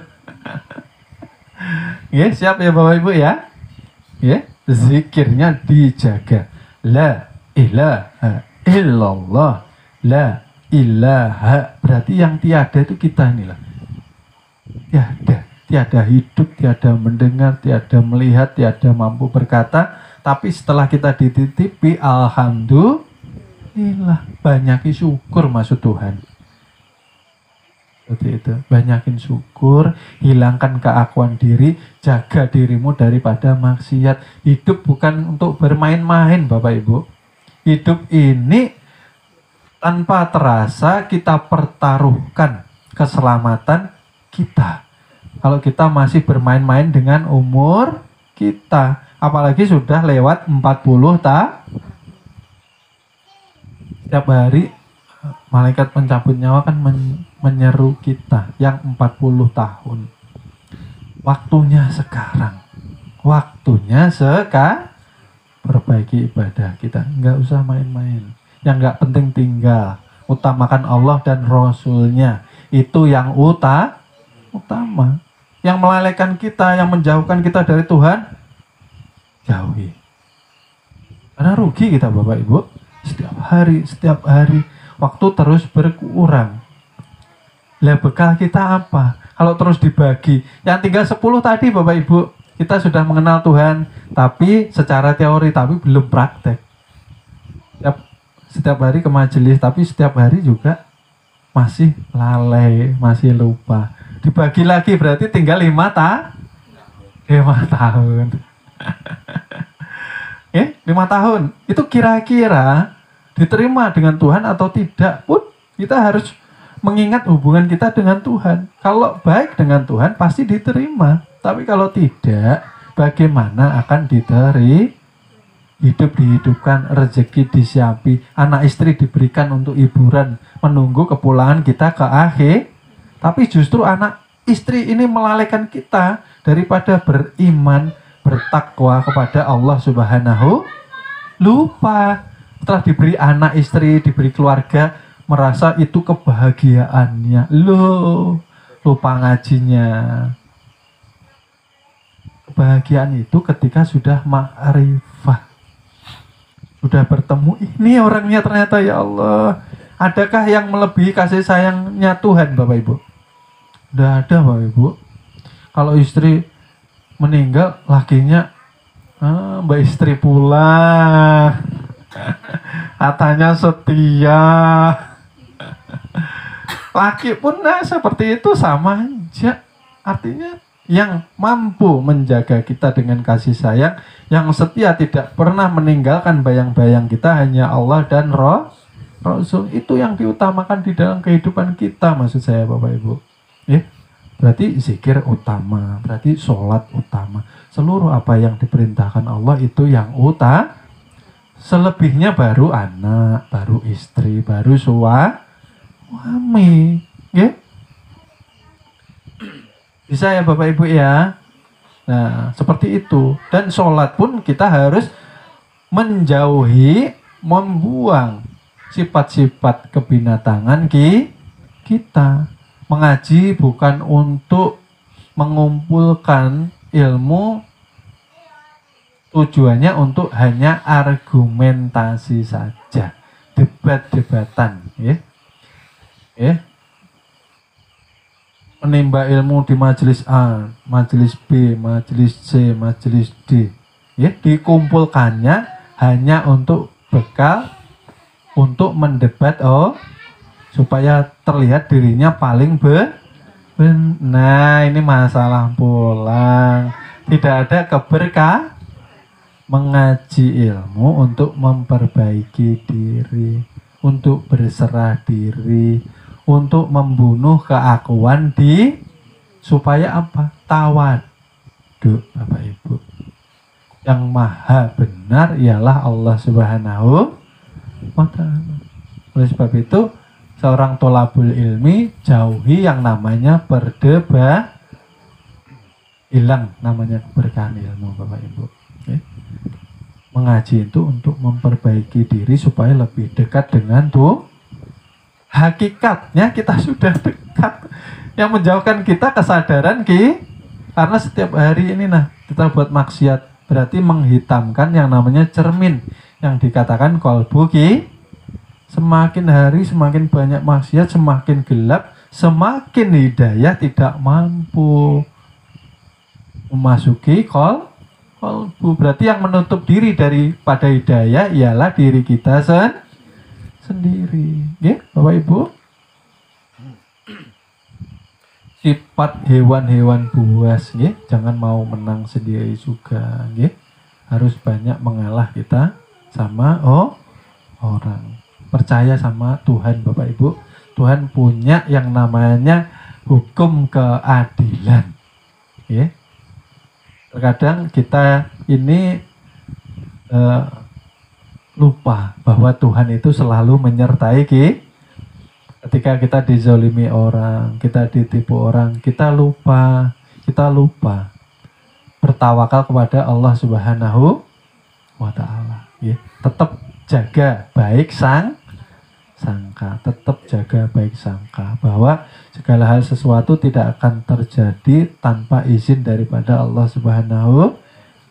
[SPEAKER 1] Ya, siap ya Bapak Ibu ya. Ya, zikirnya dijaga. La ilaha illallah. La ilaha. Berarti yang tiada itu kita inilah. Tiada hidup, tiada mendengar, tiada melihat, tiada mampu berkata. Tapi setelah kita dititipi, alhamdulillah, banyakin syukur maksud Tuhan. Seperti itu, banyakin syukur, hilangkan keakuan diri, jaga dirimu daripada maksiat. Hidup bukan untuk bermain-main Bapak Ibu. Hidup ini tanpa terasa kita pertaruhkan keselamatan kita. Kalau kita masih bermain-main dengan umur kita, apalagi sudah lewat 40 setiap hari malaikat pencabut nyawa kan menyeru kita yang 40 tahun. Waktunya sekarang. Perbaiki ibadah kita. Nggak usah main-main. Yang nggak penting tinggal. Utamakan Allah dan Rasulnya. Itu yang utama. Yang melalaikan kita, yang menjauhkan kita dari Tuhan, jauhi. Karena rugi kita Bapak Ibu. Setiap hari waktu terus berkurang. Lah bekal kita apa? Kalau terus dibagi, yang tinggal 10 tadi Bapak Ibu, kita sudah mengenal Tuhan, tapi secara teori, tapi belum praktek. Setiap hari ke majelis, tapi setiap hari juga masih lalai, masih lupa. Dibagi lagi berarti tinggal 5 tahun. 5 tahun. Itu kira-kira diterima dengan Tuhan atau tidak pun kita harus mengingat hubungan kita dengan Tuhan. Kalau baik dengan Tuhan pasti diterima. Tapi kalau tidak, bagaimana akan hidup dihidupkan, rezeki disiapi, anak istri diberikan untuk hiburan, menunggu kepulangan kita ke akhir. Tapi justru anak istri ini melalaikan kita daripada beriman, bertakwa kepada Allah Subhanahu. Lupa. Setelah diberi anak istri, diberi keluarga, merasa itu kebahagiaannya. Lupa ngajinya. Kebahagiaan itu ketika sudah ma'rifah. Sudah bertemu, ini orangnya ternyata ya Allah. Adakah yang melebihi kasih sayangnya Tuhan Bapak Ibu? Tidak ada Bapak Ibu. Kalau istri meninggal, lakinya Mbak istri pula katanya setia. Laki pun seperti itu sama aja. Artinya yang mampu menjaga kita dengan kasih sayang, yang setia tidak pernah meninggalkan bayang-bayang kita, hanya Allah dan Rasul. Itu yang diutamakan di dalam kehidupan kita, maksud saya Bapak Ibu. Berarti zikir utama, berarti sholat utama. Seluruh apa yang diperintahkan Allah itu yang utama. Selebihnya baru anak, baru istri, baru suami. Bisa ya Bapak Ibu ya. Nah, seperti itu. Dan sholat pun kita harus menjauhi, membuang sifat-sifat kebinatangan kita. Mengaji bukan untuk mengumpulkan ilmu tujuannya untuk hanya argumentasi saja, debat-debatan, ya. Menimba ilmu di majelis A, majelis B, majelis C, majelis D, ya, dikumpulkannya hanya untuk bekal untuk mendebat, supaya terlihat dirinya paling nah, ini masalah pulang. Tidak ada keberkah mengaji ilmu untuk memperbaiki diri, untuk berserah diri, untuk membunuh keakuan supaya apa? Tawadhu, Bapak Ibu. Yang maha benar ialah Allah Subhanahu wa ta'ala. Oleh sebab itu, seorang tholabul ilmi jauhi yang namanya berdebat, hilang namanya keberkahan ilmu, Bapak Ibu. Okay. Mengaji itu untuk memperbaiki diri supaya lebih dekat dengan Tuhan. Hakikatnya kita sudah dekat. Yang menjauhkan kita kesadaran karena setiap hari ini kita buat maksiat, berarti menghitamkan yang namanya cermin yang dikatakan kolbu semakin hari semakin banyak maksiat, semakin gelap, semakin hidayah tidak mampu memasuki kolbu. Berarti yang menutup diri daripada hidayah ialah diri kita sendiri, ya, Bapak Ibu. Sifat hewan-hewan buas, ya, jangan mau menang sendiri juga, ya. Harus banyak mengalah kita sama orang. Percaya sama Tuhan, Bapak Ibu. Tuhan punya yang namanya hukum keadilan, ya. Terkadang kita ini lupa bahwa Tuhan itu selalu menyertai ketika kita dizolimi orang, kita ditipu orang, kita lupa bertawakal kepada Allah Subhanahu wa ta'ala, ya. Tetap jaga baik sangka, tetap jaga baik sangka bahwa segala hal sesuatu tidak akan terjadi tanpa izin daripada Allah Subhanahu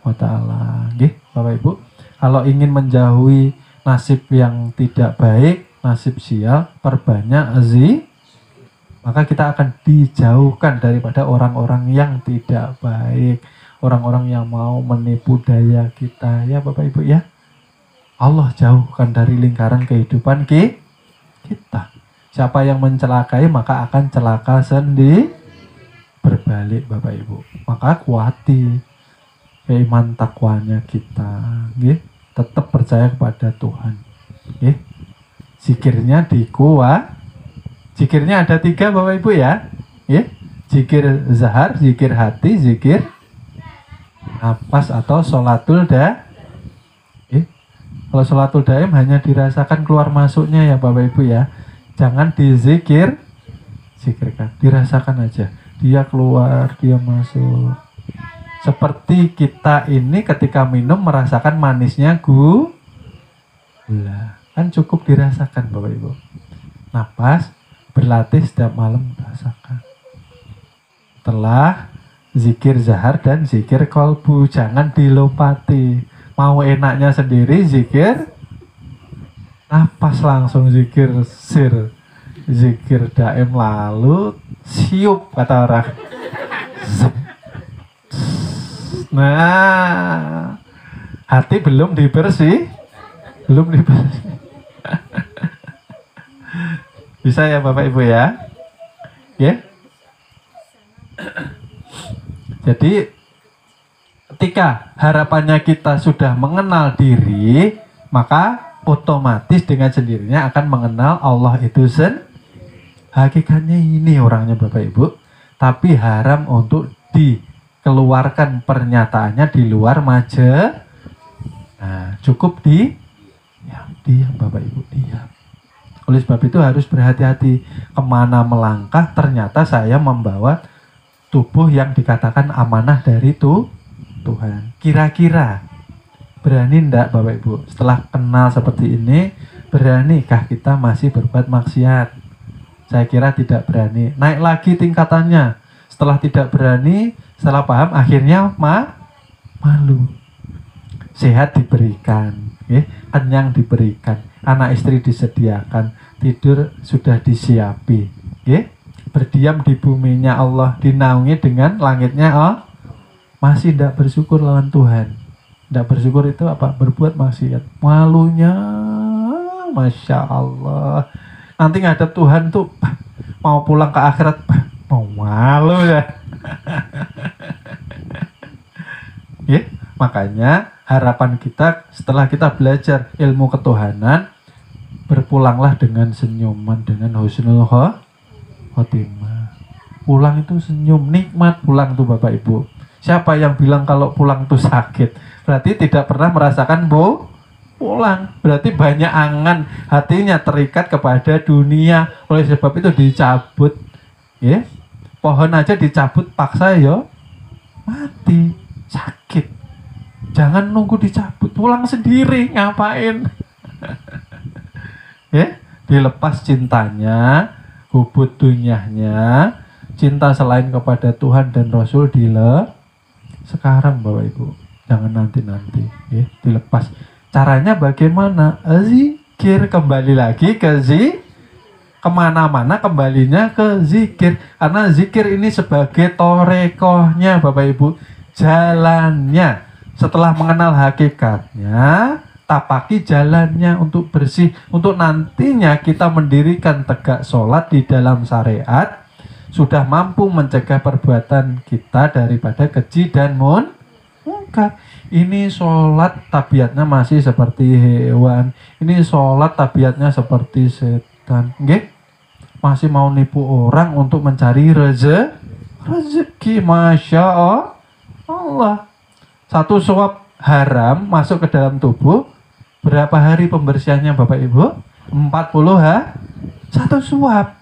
[SPEAKER 1] wa ta'ala, nggih, Bapak Ibu. Kalau ingin menjauhi nasib yang tidak baik, nasib sial, perbanyak maka kita akan dijauhkan daripada orang-orang yang tidak baik, orang-orang yang mau menipu daya kita, ya Bapak Ibu, ya. Allah jauhkan dari lingkaran kehidupan kita. Siapa yang mencelakai maka akan celaka sendiri. Berbalik, Bapak Ibu. Maka kuati iman takwanya kita, nggih. Tetap percaya kepada Tuhan, nggih. Zikirnya zikirnya ada 3, Bapak Ibu, ya, nggih. Zikir zahar, zikir hati, zikir nafas atau sholatul Kalau sholatul daim hanya dirasakan keluar masuknya, ya Bapak Ibu, ya. Jangan zikirkan, dirasakan aja. Dia keluar, dia masuk. Seperti kita ini ketika minum merasakan manisnya gula. Kan cukup dirasakan, Bapak Ibu. Napas, berlatih setiap malam rasakan. Setelah zikir zahar dan zikir kolbu, jangan dilompati. Mau enaknya sendiri zikir napas, langsung zikir sir, zikir daim, lalu siup kata orang. Nah, hati belum dibersih. Bisa ya Bapak Ibu, ya. Ya. Jadi ketika harapannya kita sudah mengenal diri, maka otomatis dengan sendirinya akan mengenal Allah itu hakikatnya ini orangnya, Bapak Ibu. Tapi haram untuk dikeluarkan pernyataannya di luar majelis. Nah, cukup diam, Bapak Ibu, diam. Oleh sebab itu harus berhati-hati kemana melangkah. Ternyata saya membawa tubuh yang dikatakan amanah dari Tuhan. Kira-kira berani ndak Bapak Ibu? Setelah kenal seperti ini, beranikah kita masih berbuat maksiat? Saya kira tidak berani. Naik lagi tingkatannya. Setelah tidak berani, Setelah paham akhirnya malu. Sehat diberikan, kenyang diberikan, anak istri disediakan, tidur sudah disiapi, berdiam di buminya Allah, dinaungi dengan langitnya masih tidak bersyukur lawan Tuhan. Tidak bersyukur itu apa? Berbuat maksiat. Malunya, Masya Allah. Nanti ngadep Tuhan tuh mau pulang ke akhirat, mau malu ya. Makanya harapan kita setelah kita belajar ilmu ketuhanan, berpulanglah dengan senyuman, dengan husnul khotimah. Pulang itu senyum, nikmat pulang tuh Bapak Ibu. Siapa yang bilang kalau pulang tuh sakit? Berarti tidak pernah merasakan pulang. Berarti banyak angan, hatinya terikat kepada dunia. Oleh sebab itu dicabut. Pohon aja dicabut paksa mati, sakit. Jangan nunggu dicabut, pulang sendiri, ngapain? Dilepas cintanya, hubud dunyahnya, cinta selain kepada Tuhan dan Rasul sekarang Bapak Ibu, jangan nanti-nanti, dilepas. Caranya bagaimana? Zikir, kembali lagi ke kemana-mana kembalinya ke zikir. Karena zikir ini sebagai torekohnya Bapak Ibu, jalannya. Setelah mengenal hakikatnya, tapaki jalannya untuk bersih, untuk nantinya kita mendirikan tegak sholat di dalam syariat, sudah mampu mencegah perbuatan kita daripada keji dan munkar. Ini sholat tabiatnya masih seperti hewan, ini sholat tabiatnya seperti setan, masih mau nipu orang untuk mencari rezeki. Masya Allah. Satu suap haram masuk ke dalam tubuh, berapa hari pembersihannya Bapak Ibu? 40 satu suap.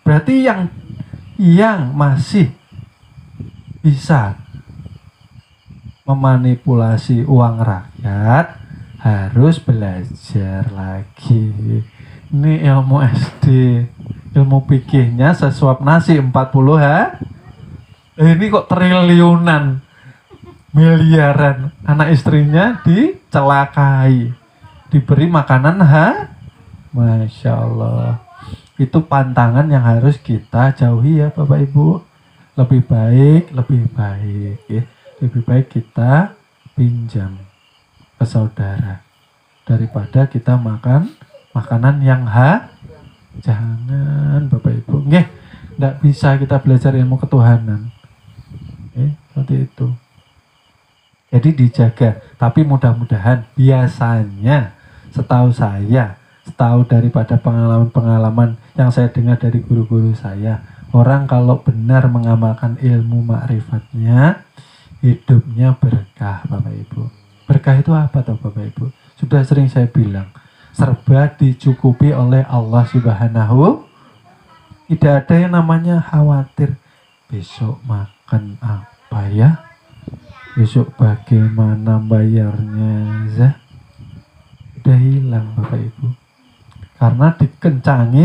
[SPEAKER 1] Berarti yang masih bisa memanipulasi uang rakyat harus belajar lagi. Ini ilmu SD, ilmu fikihnya sesuap nasi 40 ini kok triliunan, miliaran, anak istrinya dicelakai, diberi makanan Masya Allah. Itu pantangan yang harus kita jauhi ya Bapak Ibu. Lebih baik lebih baik kita pinjam ke saudara daripada kita makan makanan yang jangan Bapak Ibu. Tidak bisa kita belajar ilmu ketuhanan. Seperti itu. Jadi dijaga. Tapi mudah-mudahan biasanya setahu saya, setahu daripada pengalaman-pengalaman yang saya dengar dari guru-guru saya, orang kalau benar mengamalkan ilmu ma'rifatnya, hidupnya berkah Bapak Ibu. Berkah itu apa toh Bapak Ibu? Sudah sering saya bilang, serba dicukupi oleh Allah Subhanahu. Tidak ada yang namanya khawatir besok makan apa ya, besok bagaimana bayarnya, udah hilang Bapak Ibu. Karena dikencangi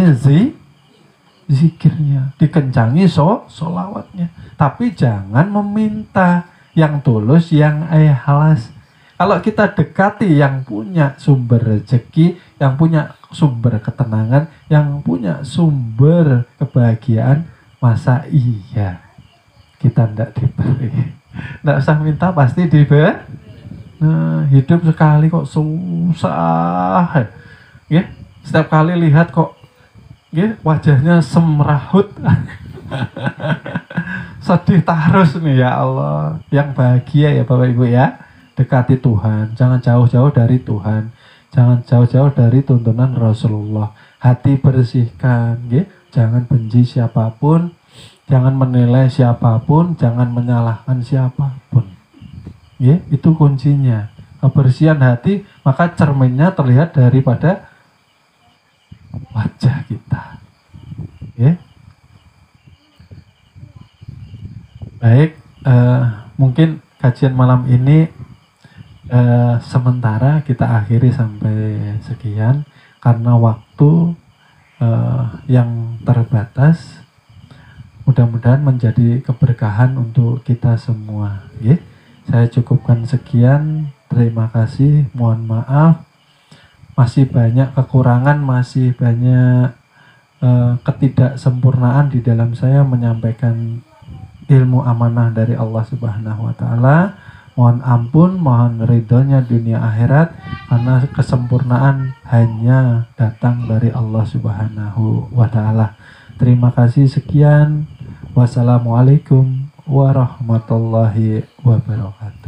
[SPEAKER 1] zikirnya, dikencangi solawatnya. Tapi jangan meminta, yang tulus, yang ikhlas. Kalau kita dekati yang punya sumber rezeki, yang punya sumber ketenangan, yang punya sumber kebahagiaan, masa iya kita tidak diberi? Tidak usah minta, pasti diberi. Nah, hidup sekali kok susah. Setiap kali lihat kok wajahnya semrahut. Sedih terus nih ya Allah. Yang bahagia ya Bapak Ibu ya. Dekati Tuhan, jangan jauh-jauh dari Tuhan, jangan jauh-jauh dari tuntunan Rasulullah. Hati bersihkan, jangan benci siapapun, jangan menilai siapapun, jangan menyalahkan siapapun. Itu kuncinya. Kebersihan hati, maka cerminnya terlihat daripada wajah kita. Baik, mungkin kajian malam ini sementara kita akhiri sampai sekian karena waktu yang terbatas. mudah-mudahan menjadi keberkahan untuk kita semua. Ya. Saya cukupkan sekian. Terima kasih. Mohon maaf. Masih banyak kekurangan, masih banyak ketidaksempurnaan di dalam saya menyampaikan ilmu amanah dari Allah Subhanahu wa taala. Mohon ampun, mohon ridhonya dunia akhirat, karena kesempurnaan hanya datang dari Allah Subhanahu wa taala. Terima kasih, sekian. Wassalamualaikum warahmatullahi wabarakatuh.